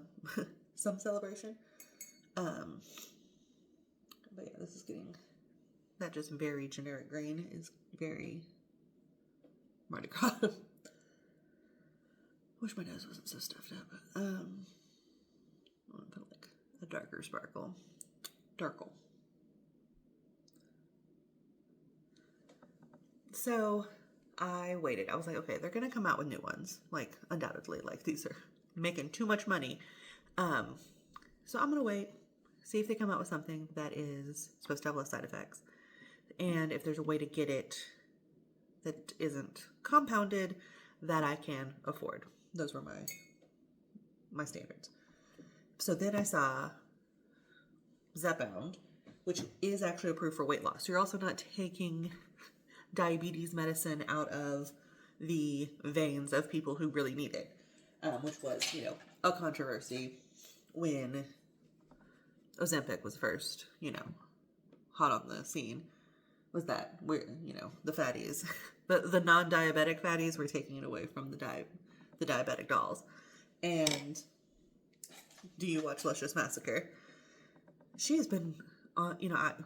celebration. But yeah, this is getting that just very generic green is very Mardi Gras. Wish my nose wasn't so stuffed up. I'm gonna put like a darker sparkle. Darkle. So I waited. I was like, okay, they're gonna come out with new ones. Like, undoubtedly. Like these are making too much money. So I'm gonna wait, see if they come out with something that is supposed to have less side effects. And if there's a way to get it that isn't compounded that I can afford. Those were my standards. So then I saw Zepbound, which is actually approved for weight loss. You're also not taking diabetes medicine out of the veins of people who really need it, which was, a controversy when Ozempic was first, hot on the scene. Was that we're, the fatties, the non-diabetic fatties were taking it away from the diabetic dolls. And do you watch Luscious Massacre? She has been on,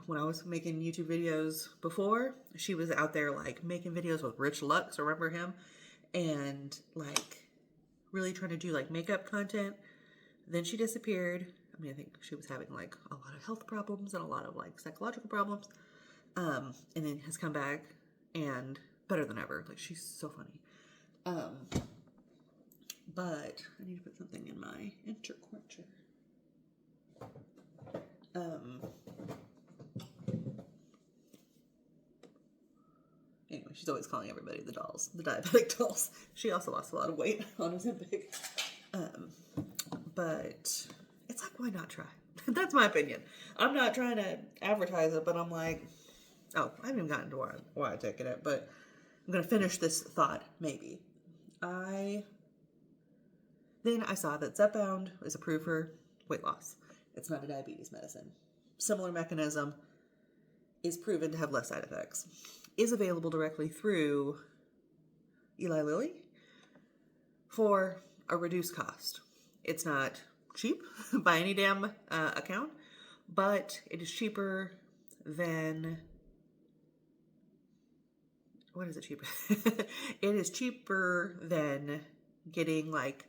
when I was making YouTube videos before, she was out there like making videos with Rich Lux, remember him? And like really trying to do like makeup content. Then she disappeared. I mean, I think she was having like a lot of health problems and a lot of like psychological problems. And then has come back and better than ever. Like she's so funny. But I need to put something in my interquarter. Anyway, she's always calling everybody the dolls, the diabetic dolls. She also lost a lot of weight on Ozempic. But it's like, why not try? That's my opinion. I'm not trying to advertise it, but I'm like, I haven't even gotten to why I take it, but I'm going to finish this thought, maybe. Then I saw that Zepbound is approved for weight loss. It's not a diabetes medicine. Similar mechanism, is proven to have less side effects. Is available directly through Eli Lilly for a reduced cost. It's not cheap by any damn account, but it is cheaper than... What is it cheaper? It is cheaper than getting like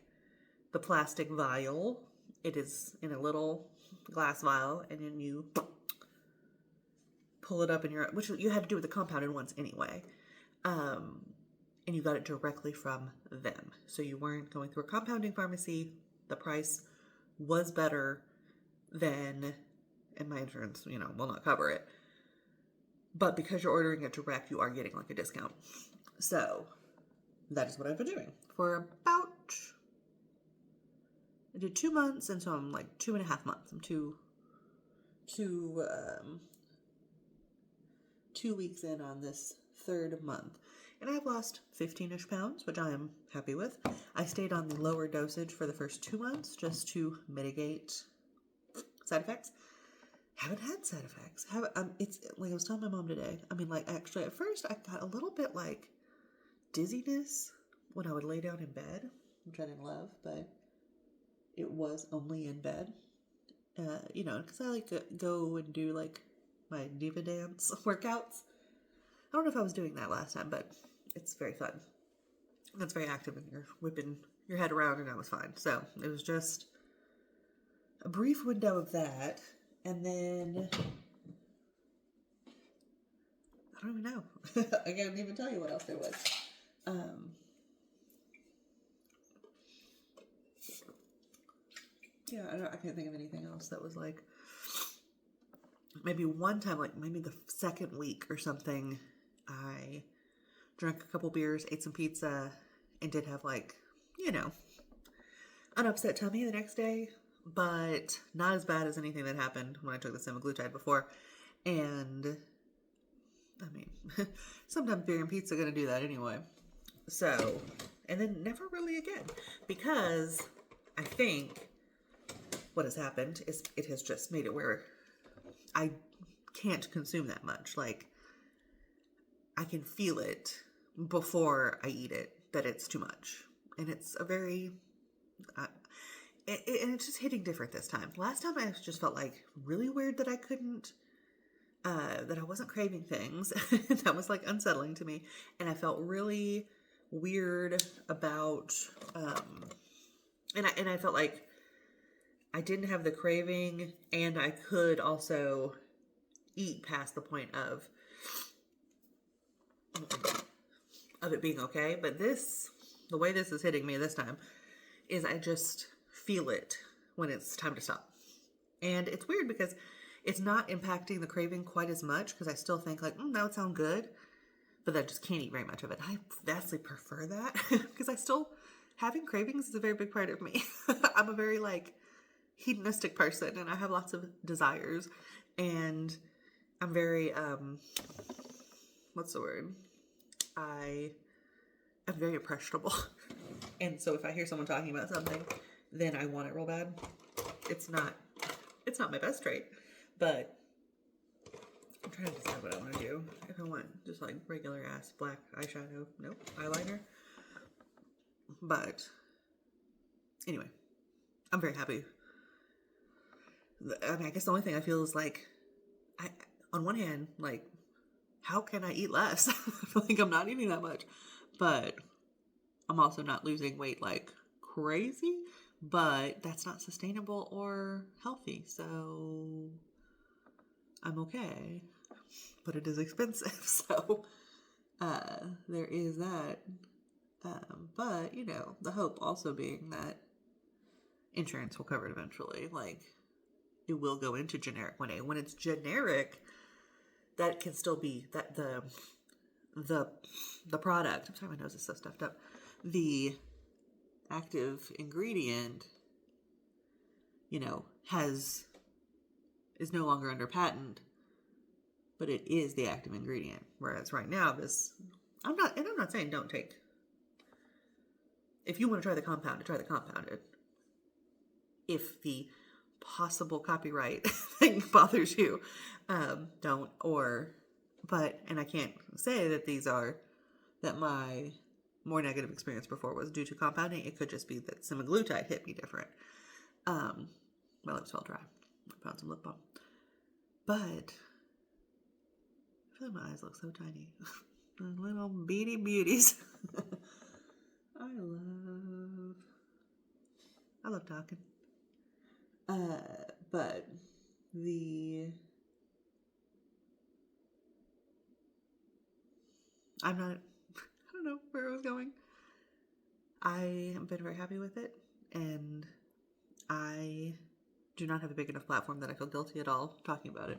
the plastic vial. It is in a little glass vial, and then you pull it up in your, which you had to do with the compounded ones anyway. And you got it directly from them. So you weren't going through a compounding pharmacy. The price was better than, and my insurance, will not cover it. But because you're ordering it direct, you are getting like a discount. So that is what I've been doing for about, I did 2 months, and so I'm like 2.5 months. I'm two weeks in on this third month. And I've lost 15-ish pounds, which I am happy with. I stayed on the lower dosage for the first 2 months just to mitigate side effects. Haven't had side effects. It's like I was telling my mom today. I mean, like actually at first I got a little bit like dizziness when I would lay down in bed, which I didn't love, but it was only in bed. Because I like to go and do like my diva dance workouts. I don't know if I was doing that last time, but it's very fun. It's very active, and you're whipping your head around, and I was fine. So it was just a brief window of that. And then, I don't even know. I can't even tell you what else there was. I can't think of anything else that was like, maybe one time, like maybe the second week or something, I drank a couple beers, ate some pizza, and did have like, an upset tummy the next day, but not as bad as anything that happened when I took the semaglutide before. And I mean, sometimes beer and pizza are going to do that anyway. So, and then never really again, because I think what has happened is it has just made it where I can't consume that much. Like, I can feel it before I eat it that it's too much. And it's a very, and it's just hitting different this time. Last time I just felt like really weird that I couldn't, that I wasn't craving things. That was like unsettling to me. And I felt really weird about, and I felt like I didn't have the craving and I could also eat past the point of it being okay. But the way this is hitting me this time is I just feel it when it's time to stop. And it's weird because it's not impacting the craving quite as much, because I still think like, that would sound good, but I just can't eat very much of it. I vastly prefer that because I still, having cravings is a very big part of me. I'm a very like hedonistic person and I have lots of desires, and I'm very, what's the word? I'm very impressionable. And so if I hear someone talking about something, then I want it real bad. It's not my best trait, but I'm trying to decide what I want to do. If I want just like regular ass black eyeshadow, nope, eyeliner. But anyway, I'm very happy. I mean, I guess the only thing I feel is like, on one hand, like, how can I eat less? I feel like I'm not eating that much, but I'm also not losing weight like crazy, but that's not sustainable or healthy. So I'm okay, but it is expensive. So, there is that. But the hope also being that insurance will cover it eventually. Like, it will go into generic one day. When it's generic, that can still be that the product. I'm sorry, my nose is so stuffed up. The active ingredient, is no longer under patent, but it is the active ingredient. Whereas right now, I'm not saying don't take. If you want to try the compounded, try the compounded. If the possible copyright thing bothers you, don't. And I can't say that my more negative experience before was due to compounding. It could just be that semaglutide hit me different. My lips felt dry. I found some lip balm. But I feel like my eyes look so tiny. Little beady beauties. I love talking. But I don't know where I was going. I have been very happy with it, and I do not have a big enough platform that I feel guilty at all talking about it.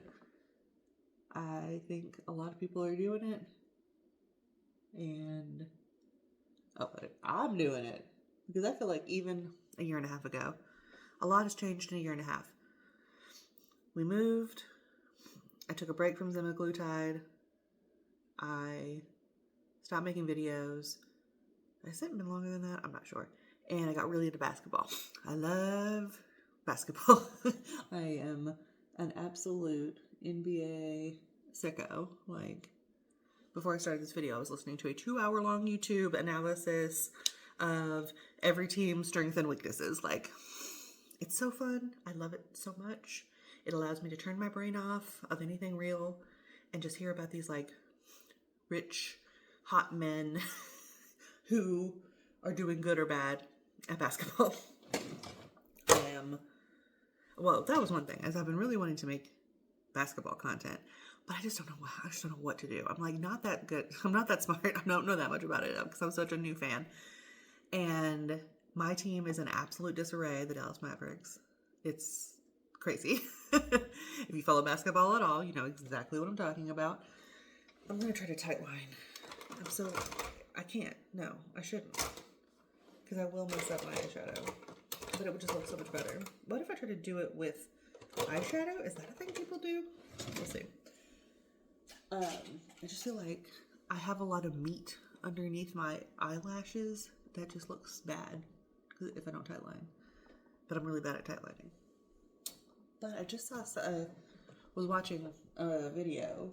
I think a lot of people are doing it, but I'm doing it because I feel like even a year and a half ago, a lot has changed in a year and a half. We moved. I took a break from semaglutide. I stopped making videos. Has it been longer than that? I'm not sure. And I got really into basketball. I love basketball. I am an absolute NBA sicko. Like, before I started this video, I was listening to a 2-hour-long YouTube analysis of every team's strengths and weaknesses. Like, it's so fun. I love it so much. It allows me to turn my brain off of anything real and just hear about these, like, rich, hot men who are doing good or bad at basketball. Well, that was one thing, as I've been really wanting to make basketball content, but I just don't know what to do. I'm like not that good. I'm not that smart. I don't know that much about it because I'm such a new fan. And my team is in absolute disarray, the Dallas Mavericks. It's crazy. If you follow basketball at all, you know exactly what I'm talking about. I'm going to try to tightline. I can't. No, I shouldn't. because I will mess up my eyeshadow. But it would just look so much better. What if I try to do it with eyeshadow? Is that a thing people do? We'll see. I just feel like I have a lot of meat underneath my eyelashes that just looks bad if I don't tightline. But I'm really bad at tightlining. But I just was watching a video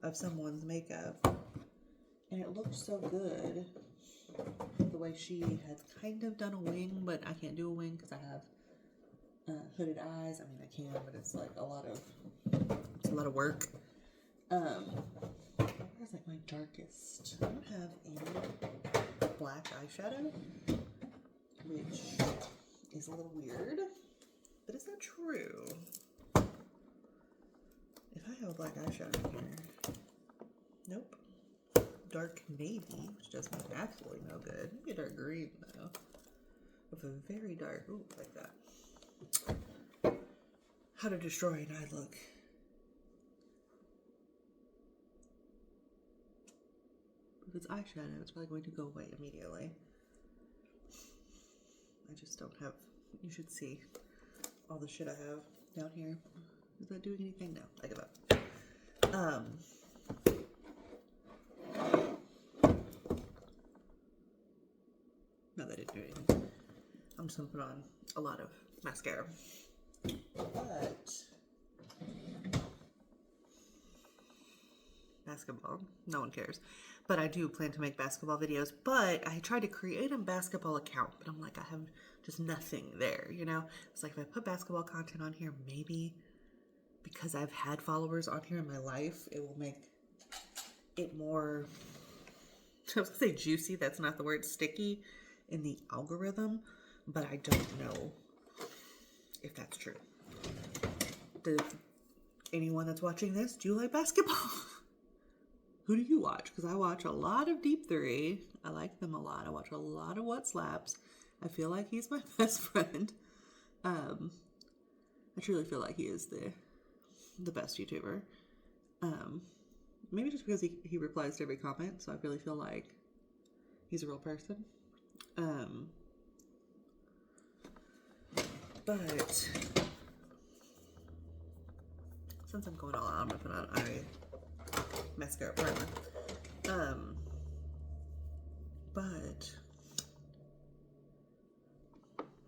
of someone's makeup, and it looked so good. The way she has kind of done a wing, but I can't do a wing because I have hooded eyes. I mean, I can, but it's like a lot of work. Where's like my darkest? I don't have any black eyeshadow, which is a little weird, but is that true? If I have a black eyeshadow in here, nope. Dark navy, which does me absolutely no good. Maybe a dark green though, with a very dark, ooh, like that. How to destroy an eye look. If it's eyeshadow, it's probably going to go away immediately. I just don't have, you should see all the shit I have down here. Is that doing anything? No, I give up. No, that didn't do anything. I'm just gonna put on a lot of mascara. But basketball, no one cares. But I do plan to make basketball videos. But I tried to create a basketball account, but I'm like, I have just nothing there, you know? It's like if I put basketball content on here, maybe because I've had followers on here in my life, it will make it more, I was gonna say juicy, that's not the word, sticky in the algorithm, but I don't know if that's true. Does anyone that's watching this, do you like basketball? Who do you watch? Because I watch a lot of Deep 3. I like them a lot. I watch a lot of What Slaps. I feel like he's my best friend. I truly feel like he is the best YouTuber. Maybe just because he replies to every comment, so I really feel like he's a real person. But since I'm going all out, I'm gonna put on eye mascara primer. But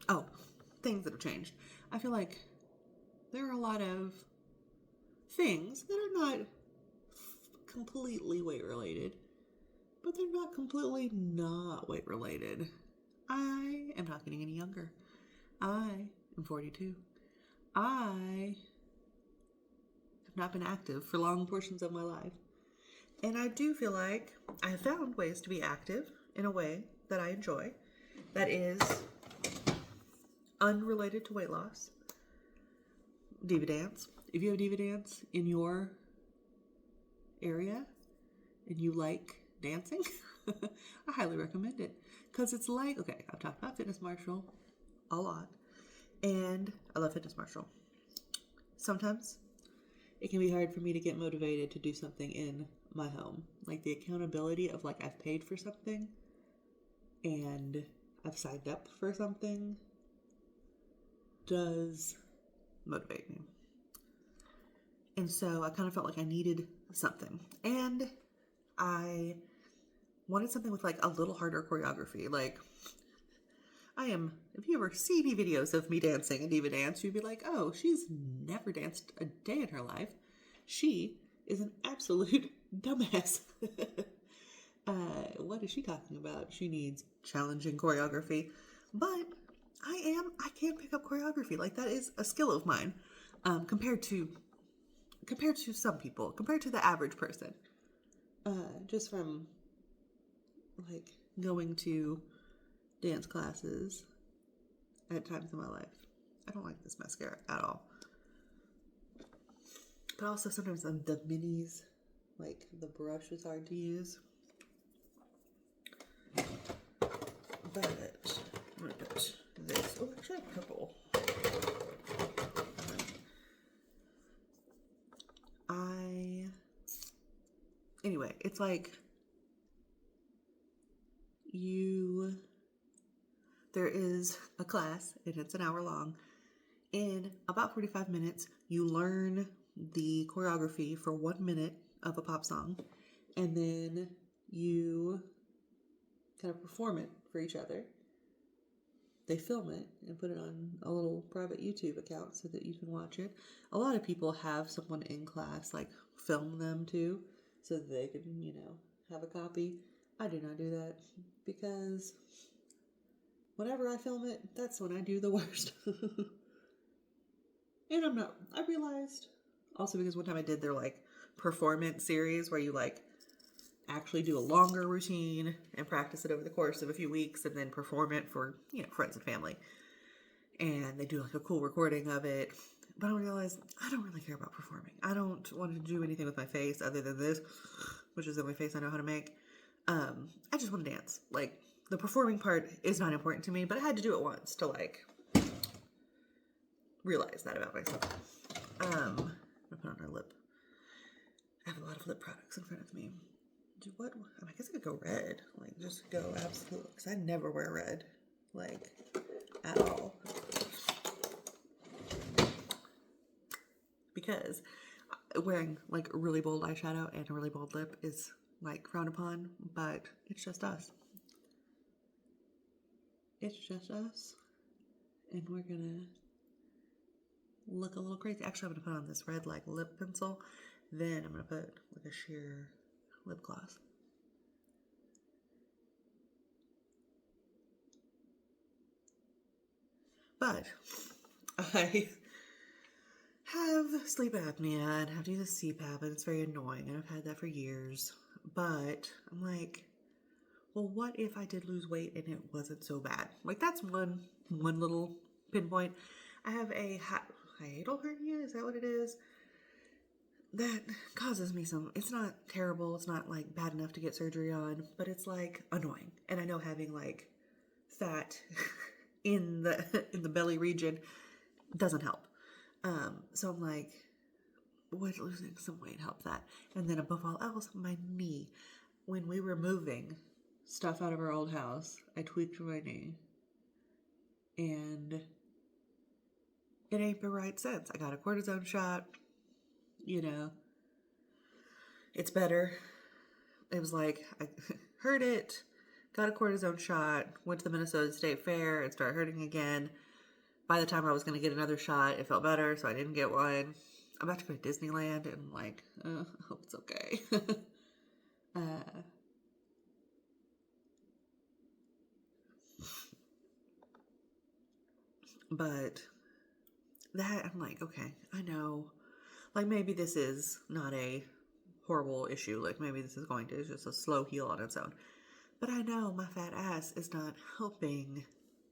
oh, things that have changed. I feel like there are a lot of things that are not completely weight related, but they're not completely not weight related. I am not getting any younger. I am 42. I have not been active for long portions of my life. And I do feel like I have found ways to be active in a way that I enjoy, that is unrelated to weight loss. Diva dance. If you have diva dance in your area and you like dancing, I highly recommend it. Because it's like, okay, I've talked about Fitness Marshall a lot, and I love Fitness Marshall. Sometimes it can be hard for me to get motivated to do something in my home. Like the accountability of like I've paid for something and I've signed up for something does motivate me. And so I kind of felt like I needed something. And I wanted something with like a little harder choreography. Like if you ever see any videos of me dancing a diva dance, you'd be like, oh, she's never danced a day in her life. She is an absolute dumbass. What is she talking about? She needs challenging choreography. But I can pick up choreography. Like that is a skill of mine. Compared to some people, compared to the average person. Just from like going to dance classes at times in my life. I don't like this mascara at all. But also sometimes the minis, like the brush is hard to use. But I'm gonna put this. Oh, actually I have purple. Anyway, it's like you there is a class, and it's an hour long. In about 45 minutes, you learn the choreography for 1 minute of a pop song, and then you kind of perform it for each other. They film it and put it on a little private YouTube account so that you can watch it. A lot of people have someone in class like film them too, so that they can, have a copy. I do not do that because whenever I film it, that's when I do the worst. And I realized also because one time I did their like performance series where you like actually do a longer routine and practice it over the course of a few weeks and then perform it for, friends and family. And they do like a cool recording of it. But I realized I don't really care about performing. I don't want to do anything with my face other than this, which is the only face I know how to make. I just want to dance. Like, the performing part is not important to me, but I had to do it once to like realize that about myself. I'm gonna put on my lip. I have a lot of lip products in front of me. Do what? I guess I could go red. Like, just go absolutely. Because I never wear red. Like, at all. Because wearing, like, really bold eyeshadow and a really bold lip is, like, frowned upon. But it's just us. It's just us. And we're gonna look a little crazy. Actually, I'm gonna put on this red, like, lip pencil. Then I'm gonna put, like, a sheer lip gloss. But I have sleep apnea and have to use a CPAP, and it's very annoying, and I've had that for years. But I'm like, well, what if I did lose weight and it wasn't so bad? Like, that's one little pinpoint. I have a hiatal hernia, is that what it is? That causes me it's not terrible, it's not like bad enough to get surgery on, but it's like annoying. And I know having like fat in the belly region doesn't help. So I'm like, would losing some weight help that? And then above all else, my knee. When we were moving stuff out of our old house, I tweaked my knee. And it ain't been right since. I got a cortisone shot. It's better. It was like, I heard it, got a cortisone shot, went to the Minnesota State Fair, it started hurting again. By the time I was going to get another shot, it felt better, so I didn't get one. I'm about to go to Disneyland, and I'm like, I hope it's okay. But that, I'm like, okay, I know. Like, maybe this is not a horrible issue. Like, maybe this is going to just a slow heal on its own. But I know my fat ass is not helping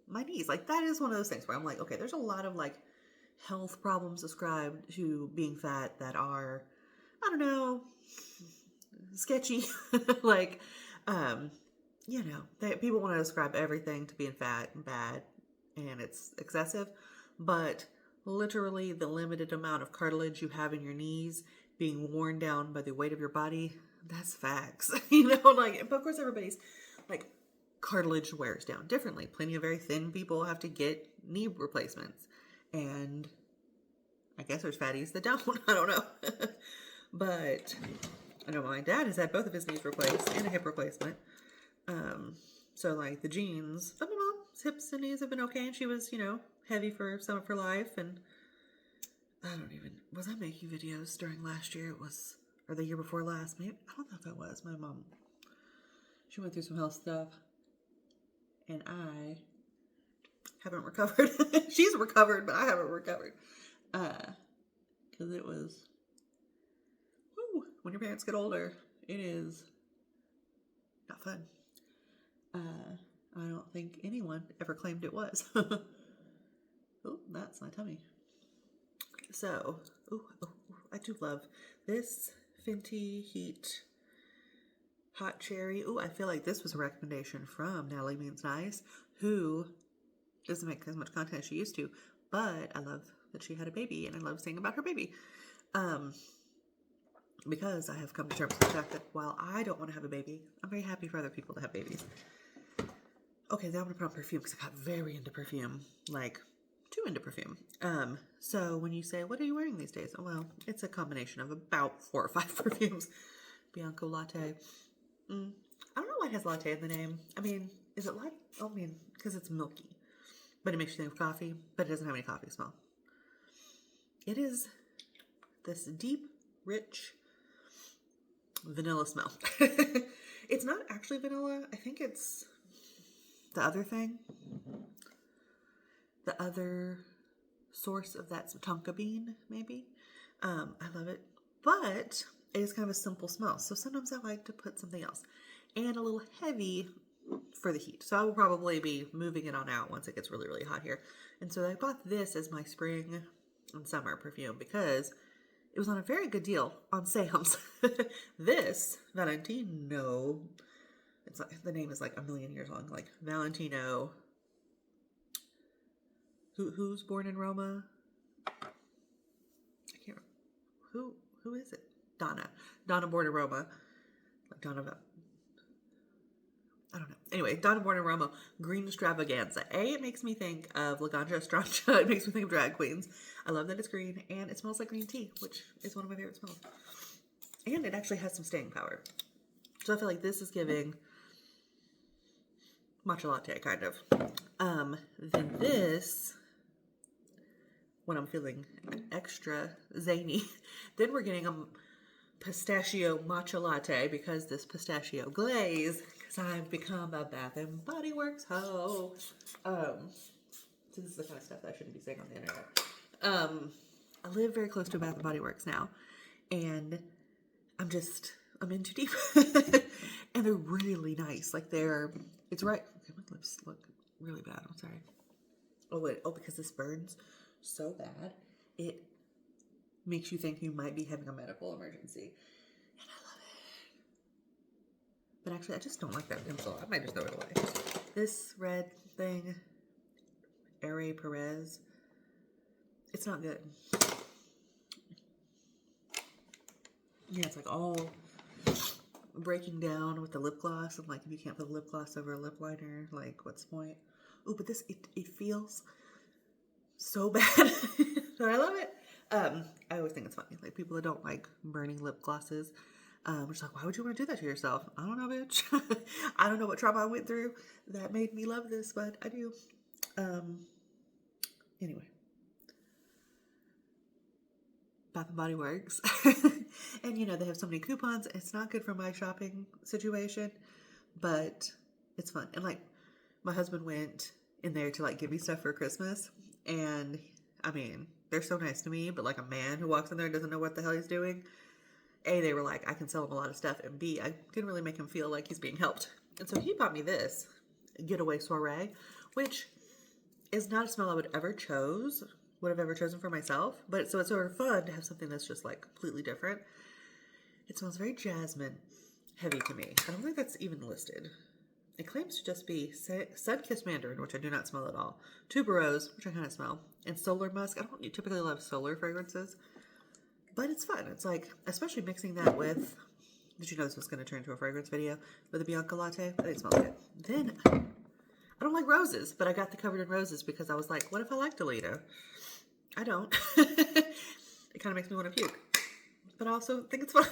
my knees. Like, that is one of those things where I'm like, okay, there's a lot of, like, health problems ascribed to being fat that are, I don't know, sketchy. Like, people want to ascribe everything to being fat and bad, and it's excessive. But literally the limited amount of cartilage you have in your knees being worn down by the weight of your body, that's facts. But of course everybody's like, cartilage wears down differently. Plenty of very thin people have to get knee replacements. And I guess there's fatties that don't. I don't know. But I know my dad has had both of his knees replaced and a hip replacement. So like the genes, but my mom's hips and knees have been okay, and she was, heavy for some of her life. And was I making videos during last year? Or the year before last? Maybe, I don't know if it was. My mom, she went through some health stuff, and I haven't recovered. She's recovered, but I haven't recovered. Because it was, when your parents get older, it is not fun. I don't think anyone ever claimed it was. Oh, that's my tummy. So, I do love this Fenty Heat Hot Cherry. I feel like this was a recommendation from Natalie Means Nice, who doesn't make as much content as she used to, but I love that she had a baby, and I love seeing about her baby. Because I have come to terms with the fact that while I don't want to have a baby, I'm very happy for other people to have babies. Okay, now I'm gonna put on perfume because I got very into perfume, like too into perfume. So when you say, what are you wearing these days? Oh, well, it's a combination of about 4 or 5 perfumes. Bianco Latte. I don't know why it has latte in the name. I mean, is it latte? Oh, I mean, because it's milky. But it makes you think of coffee, but it doesn't have any coffee smell. It is this deep, rich vanilla smell. It's not actually vanilla. I think it's the other thing. The other source of that tonka bean, maybe. I love it. But it is kind of a simple smell. So sometimes I like to put something else. And a little heavy for the heat. So I will probably be moving it on out once it gets really, really hot here. And so I bought this as my spring and summer perfume because it was on a very good deal on Sam's. This Valentino, it's like the name is like a million years long, like Valentino. Who's born in Roma? I can't remember. Who is it? Donna born in Roma. Like Donna, I don't know. Anyway, Donna born in Roma, green extravaganza. It makes me think of Laganja Estranja. It makes me think of drag queens. I love that it's green, and it smells like green tea, which is one of my favorite smells. And it actually has some staying power. So I feel like this is giving matcha latte, kind of. Then this, when I'm feeling extra zany, then we're getting a pistachio matcha latte because this pistachio glaze, because I've become a Bath and Body Works hoe. So this is the kind of stuff that I shouldn't be saying on the internet. I live very close to Bath and Body Works now, and I'm in too deep. And they're really nice. Like it's right. Okay, my lips look really bad. I'm sorry. Oh wait, because this burns so bad, it makes you think you might be having a medical emergency. And I love it. But actually, I just don't like that pencil. I might just throw it away. This red thing, Aire Perez, it's not good. Yeah, it's like all breaking down with the lip gloss. And like, if you can't put lip gloss over a lip liner, like, what's the point? Oh, but this, it feels so bad. But I love it. I always think it's funny. Like, people that don't like burning lip glosses, just like, why would you want to do that to yourself? I don't know, bitch. I don't know what trauma I went through that made me love this, but I do. Anyway. Bath and Body Works. And they have so many coupons. It's not good for my shopping situation, but it's fun. And like, my husband went in there to like give me stuff for Christmas, and I mean, they're so nice to me, but like a man who walks in there and doesn't know what the hell he's doing, A, they were like, I can sell him a lot of stuff, and B, I can really make him feel like he's being helped. And so he bought me this Getaway Soiree, which is not a smell I would have ever chosen for myself, but so it's sort of fun to have something that's just like completely different. It smells very jasmine heavy to me. I don't think that's even listed. It claims to just be Sun-Kissed Mandarin, which I do not smell at all, Tuberose, which I kind of smell, and Solar Musk. I don't typically love solar fragrances, but it's fun. It's like, especially mixing that with, did you know this was going to turn into a fragrance video, with a Bianca latte? I didn't smell good. Then, I don't like roses, but I got the Covered in Roses because I was like, what if I like Delita? I don't. It kind of makes me want to puke. But I also think it's fun.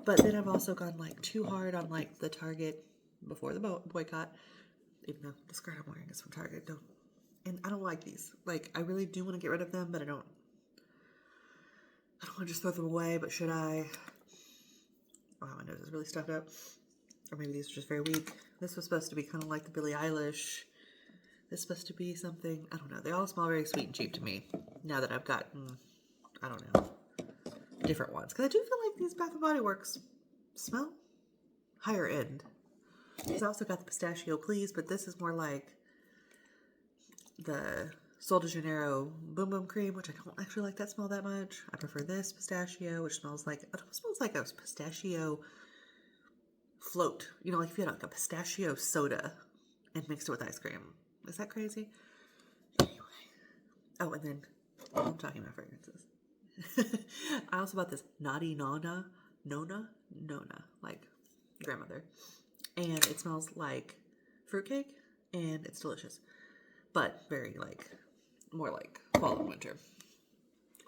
But then I've also gone like too hard on like the Target before the boycott. Even though the skirt I'm wearing is from Target. And I don't like these. Like, I really do want to get rid of them, but I don't want to just throw them away, but should I? Wow, my nose is really stuffed up. Or maybe these are just very weak. This was supposed to be kind of like the Billie Eilish. This is supposed to be something, I don't know. They all smell very sweet and cheap to me. Now that I've gotten, I don't know, different ones. Because I do feel like these Bath & Body Works smell higher end. Because I also got the Pistachio Please, but this is more like the Sol de Janeiro Boom Boom Cream, which I don't actually like that smell that much. I prefer this pistachio, which smells like, it almost smells like a pistachio float. Like if you had like a pistachio soda and mixed it with ice cream. Is that crazy? Anyway. Oh, and then I'm talking about fragrances. I also bought this Naughty Nona, like grandmother. And it smells like fruitcake, and it's delicious. But very like, more like fall and winter.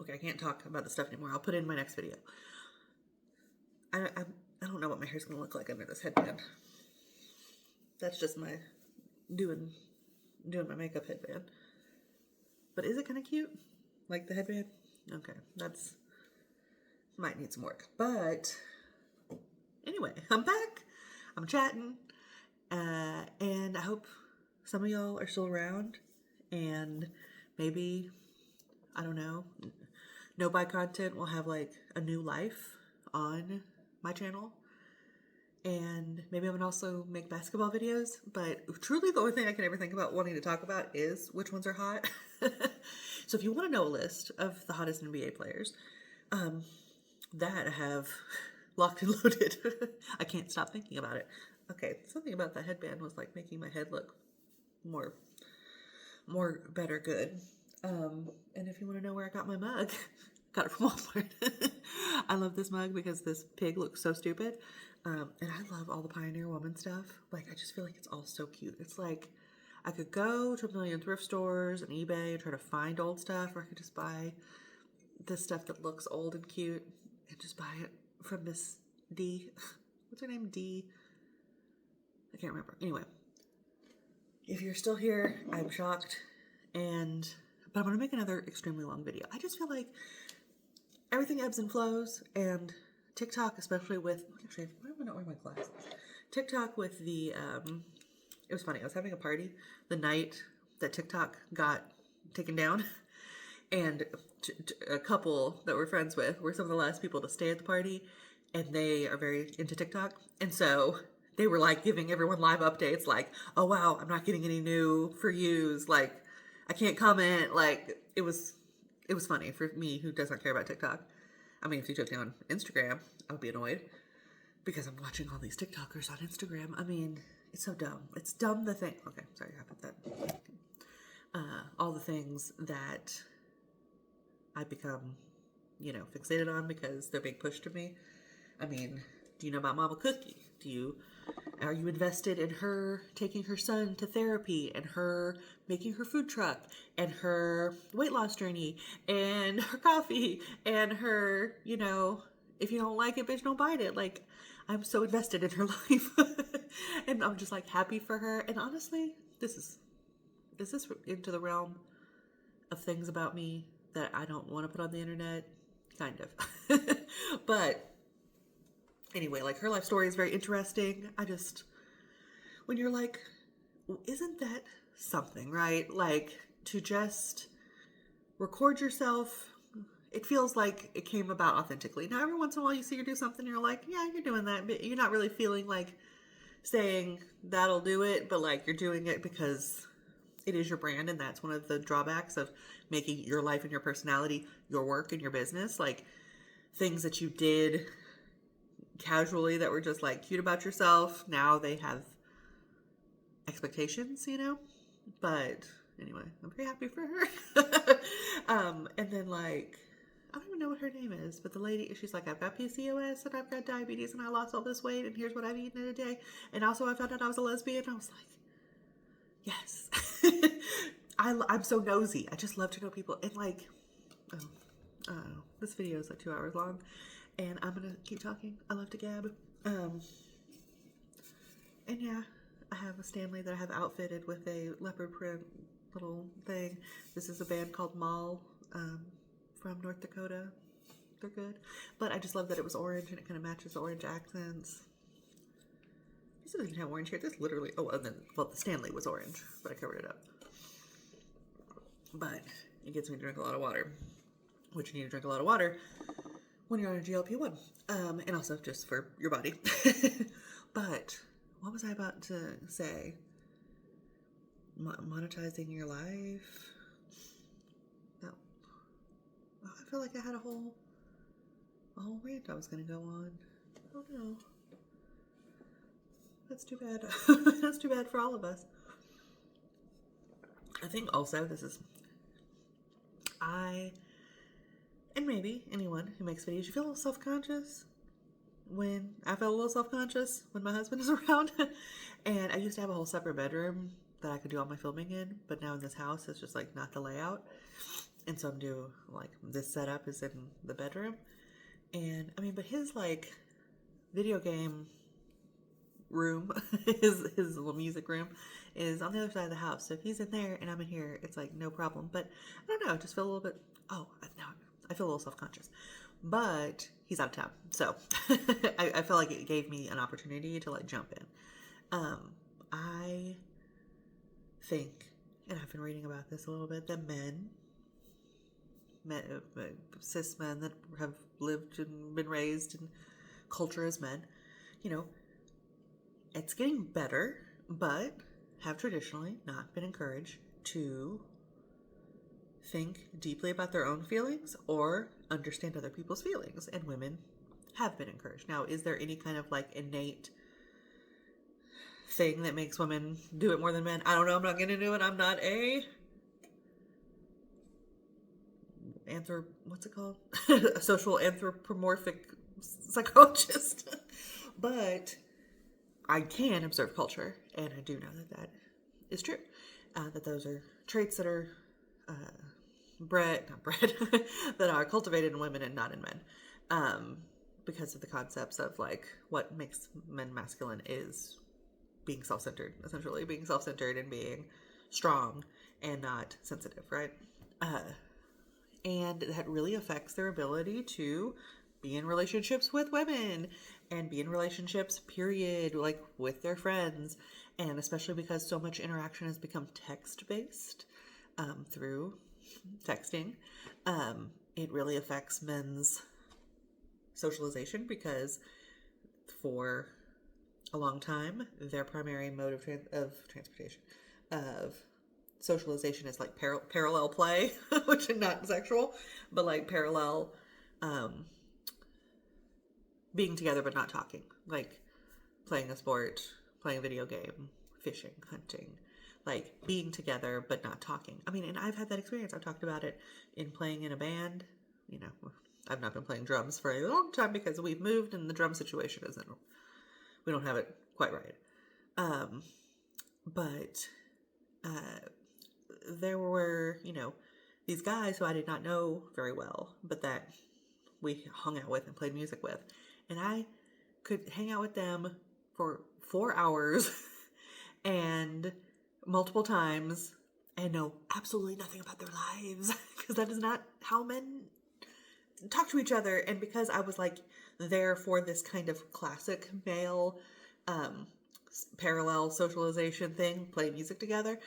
Okay, I can't talk about this stuff anymore. I'll put it in my next video. I don't know what my hair's gonna look like under this headband. That's just my doing my makeup headband. But is it kind of cute? Like the headband? Okay, that's might need some work. But anyway, I'm back. I'm chatting. And I hope some of y'all are still around. And maybe, I don't know, No Buy Content will have like a new life on my channel. And maybe I would also make basketball videos. But truly the only thing I can ever think about wanting to talk about is which ones are hot. So if you want to know a list of the hottest NBA players, that I have locked and loaded. I can't stop thinking about it. Okay, something about that headband was like making my head look more better good. And if you want to know where I got my mug, got it from Walmart. I love this mug because this pig looks so stupid. And I love all the Pioneer Woman stuff. Like, I just feel like it's all so cute. It's like, I could go to a million thrift stores and eBay and try to find old stuff, or I could just buy this stuff that looks old and cute and just buy it from Miss D. What's her name? D. I can't remember. Anyway, if you're still here, I'm shocked. But I'm going to make another extremely long video. I just feel like everything ebbs and flows, and TikTok, especially with, actually, why am I not wearing my glasses? TikTok with the, it was funny. I was having a party the night that TikTok got taken down, and a couple that we're friends with were some of the last people to stay at the party, and they are very into TikTok. And so they were like giving everyone live updates, like, oh wow, I'm not getting any new for yous, like I can't comment. Like, it was funny for me who doesn't care about TikTok. I mean, if you took down Instagram, I would be annoyed because I'm watching all these TikTokers on Instagram. I mean, it's so dumb. It's dumb the thing. Okay, sorry, I put that. All the things that I become, fixated on because they're being pushed to me. I mean, do you know about Mama Cookie? Are you invested in her taking her son to therapy, and her making her food truck, and her weight loss journey, and her coffee, and her, if you don't like it, bitch, don't bite it. Like, I'm so invested in her life. And I'm just like happy for her. And honestly, is this into the realm of things about me that I don't want to put on the internet? Kind of. But anyway, like, her life story is very interesting. When you're like, isn't that something, right? Like, to just record yourself, it feels like it came about authentically. Now, every once in a while you see her do something, you're like, yeah, you're doing that, but you're not really feeling like saying that'll do it, but like, you're doing it because it is your brand, and that's one of the drawbacks of making your life and your personality your work and your business. Like, things that you did casually that were just like cute about yourself, now they have expectations, but anyway, I'm very happy for her. And then, like, I don't even know what her name is, but the lady, she's like, I've got PCOS and I've got diabetes and I lost all this weight and here's what I've eaten in a day, and also I found out I was a lesbian. I was like, yes. I'm so nosy. I just love to know people. And like, this video is like 2 hours long, and I'm gonna keep talking. I love to gab. And yeah, I have a Stanley that I have outfitted with a leopard print little thing. This is a band called Mall, from North Dakota. They're good. But I just love that it was orange and it kind of matches the orange accents. This doesn't even have orange here. This literally, the Stanley was orange, but I covered it up. But it gets me to drink a lot of water, which you need to drink a lot of water when you're on a GLP-1. And also just for your body. But what was I about to say? Monetizing your life? No. Oh, I feel like I had a whole rant I was going to go on. Oh no. That's too bad. That's too bad for all of us. I think also and maybe anyone who makes videos, you feel a little self-conscious when I felt a little self-conscious when my husband is around. And I used to have a whole separate bedroom that I could do all my filming in, but now in this house, it's just like not the layout. And so I'm doing like this setup is in the bedroom. And I mean, but his like video game room, his little music room is on the other side of the house. So if he's in there and I'm in here, it's like no problem. But I don't know, I just feel a little bit, now I feel a little self-conscious. But he's out of town. So I feel like it gave me an opportunity to like jump in. I think, and I've been reading about this a little bit, that cis men that have lived and been raised in culture as men, you know, it's getting better, but have traditionally not been encouraged to think deeply about their own feelings or understand other people's feelings. And women have been encouraged. Now, is there any kind of like innate thing that makes women do it more than men? I don't know. I'm not going to do it. I'm not a what's it called? A social anthropomorphic psychologist. But I can observe culture, and I do know that that is true. That those are traits that are that are cultivated in women and not in men. Because of the concepts of like what makes men masculine is being self-centered, essentially being self-centered and being strong and not sensitive, right? And that really affects their ability to be in relationships with women and be in relationships, period, like with their friends. And especially because so much interaction has become text-based through texting, it really affects men's socialization because for a long time, their primary mode of transportation, of socialization is like parallel play, which is not sexual, but like parallel being together but not talking, like playing a sport, playing a video game, fishing, hunting, like being together but not talking. I mean, and I've had that experience. I've talked about it in playing in a band. You know, I've not been playing drums for a long time because we've moved and the drum situation isn't, we don't have it quite right. But there were, you know, these guys who I did not know very well, but that we hung out with and played music with. And I could hang out with them for 4 hours and multiple times and know absolutely nothing about their lives because that is not how men talk to each other. And because I was like there for this kind of classic male parallel socialization thing, play music together,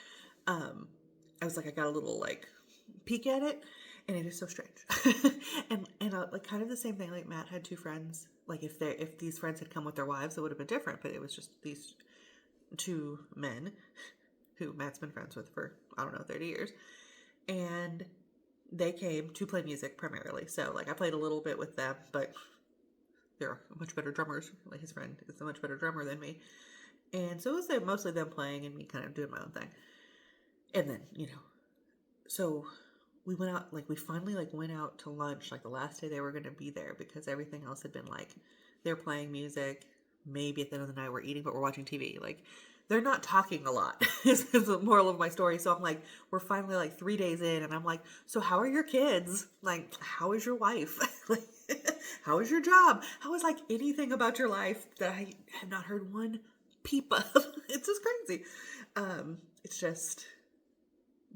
I was like, I got a little like peek at it, and it is so strange. and like kind of the same thing. Like Matt had two friends. Like if these friends had come with their wives, it would have been different. But it was just these two men who Matt's been friends with for 30 years, and they came to play music primarily. So like I played a little bit with them, but they're much better drummers. Like his friend is a much better drummer than me, and so it was mostly them playing and me kind of doing my own thing. And then, so we went out, like we finally like went out to lunch, like the last day they were going to be there because everything else had been like, they're playing music, maybe at the end of the night we're eating, but we're watching TV. Like they're not talking a lot is the moral of my story. So I'm like, we're finally like 3 days in and I'm like, so how are your kids? Like, how is your wife? Like, how is your job? How is like anything about your life that I have not heard one peep of? It's just crazy. It's just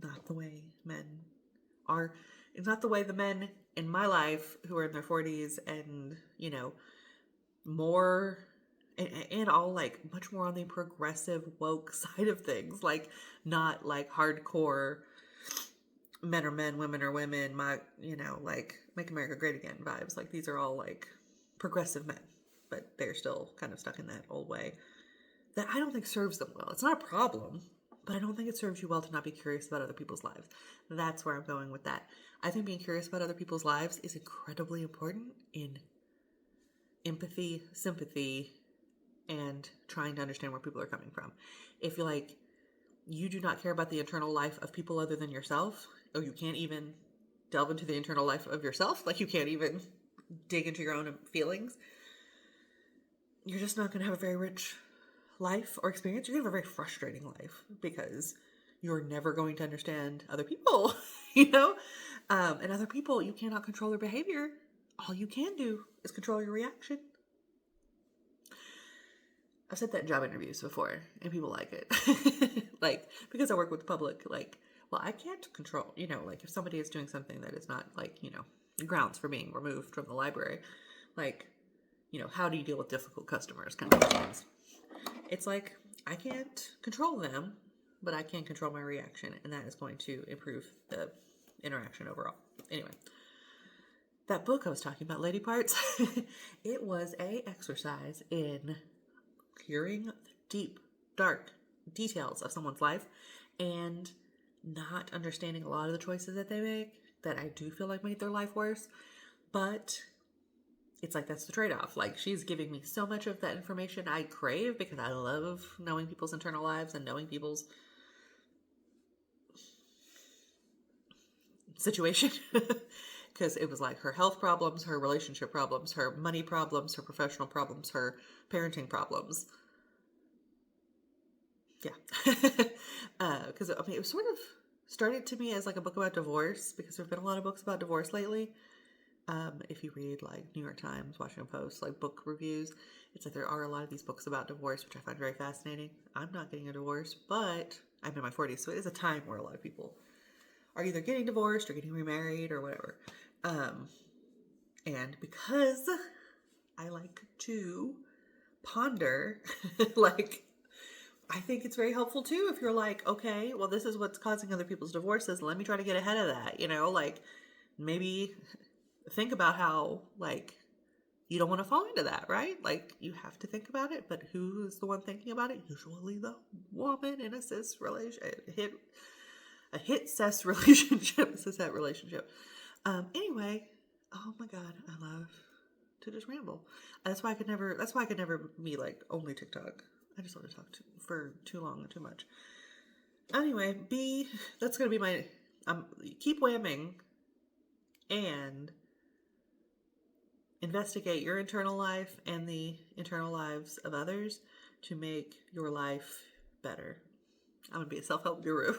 not the way men are. It's not the way the men in my life who are in their 40s and, more and all like much more on the progressive woke side of things, like not like hardcore men are men, women are women, like Make America Great Again vibes. Like these are all like progressive men, but they're still kind of stuck in that old way that I don't think serves them well. It's not a problem, but I don't think it serves you well to not be curious about other people's lives. That's where I'm going with that. I think being curious about other people's lives is incredibly important in empathy, sympathy, and trying to understand where people are coming from. If you're like, you do not care about the internal life of people other than yourself, or you can't even delve into the internal life of yourself, like you can't even dig into your own feelings, you're just not going to have a very rich life or experience. You're going to have a very frustrating life because you're never going to understand other people, you know? And other people, you cannot control their behavior. All you can do is control your reaction. I've said that in job interviews before, and people like it. Like, because I work with the public, like, well, I can't control, like if somebody is doing something that is not like, grounds for being removed from the library, like, how do you deal with difficult customers kind of things? It's like, I can't control them, but I can control my reaction, and that is going to improve the interaction overall. Anyway, that book I was talking about, Lady Parts, it was a exercise in hearing the deep, dark details of someone's life and not understanding a lot of the choices that they make that I do feel like make their life worse. But it's like, that's the trade-off. Like, she's giving me so much of that information I crave because I love knowing people's internal lives and knowing people's situation. Because it was like her health problems, her relationship problems, her money problems, her professional problems, her parenting problems. Yeah. Because it was sort of started to me as like a book about divorce, because there have been a lot of books about divorce lately. If you read like New York Times, Washington Post, like book reviews, it's like there are a lot of these books about divorce, which I find very fascinating. I'm not getting a divorce, but I'm in my 40s, so it is a time where a lot of people are either getting divorced or getting remarried or whatever. And because I like to ponder, like, I think it's very helpful too if you're like, okay, well, this is what's causing other people's divorces. Let me try to get ahead of that, like maybe think about how, like, you don't want to fall into that, right? Like, you have to think about it, but who's the one thinking about it? Usually the woman in a cis relationship, a cis relationship. Anyway, oh my God, I love to just ramble. That's why I could never be like only TikTok. I just want to talk for too long and too much. Anyway, that's going to be my, keep whamming and investigate your internal life and the internal lives of others to make your life better. I'm going to be a self-help guru.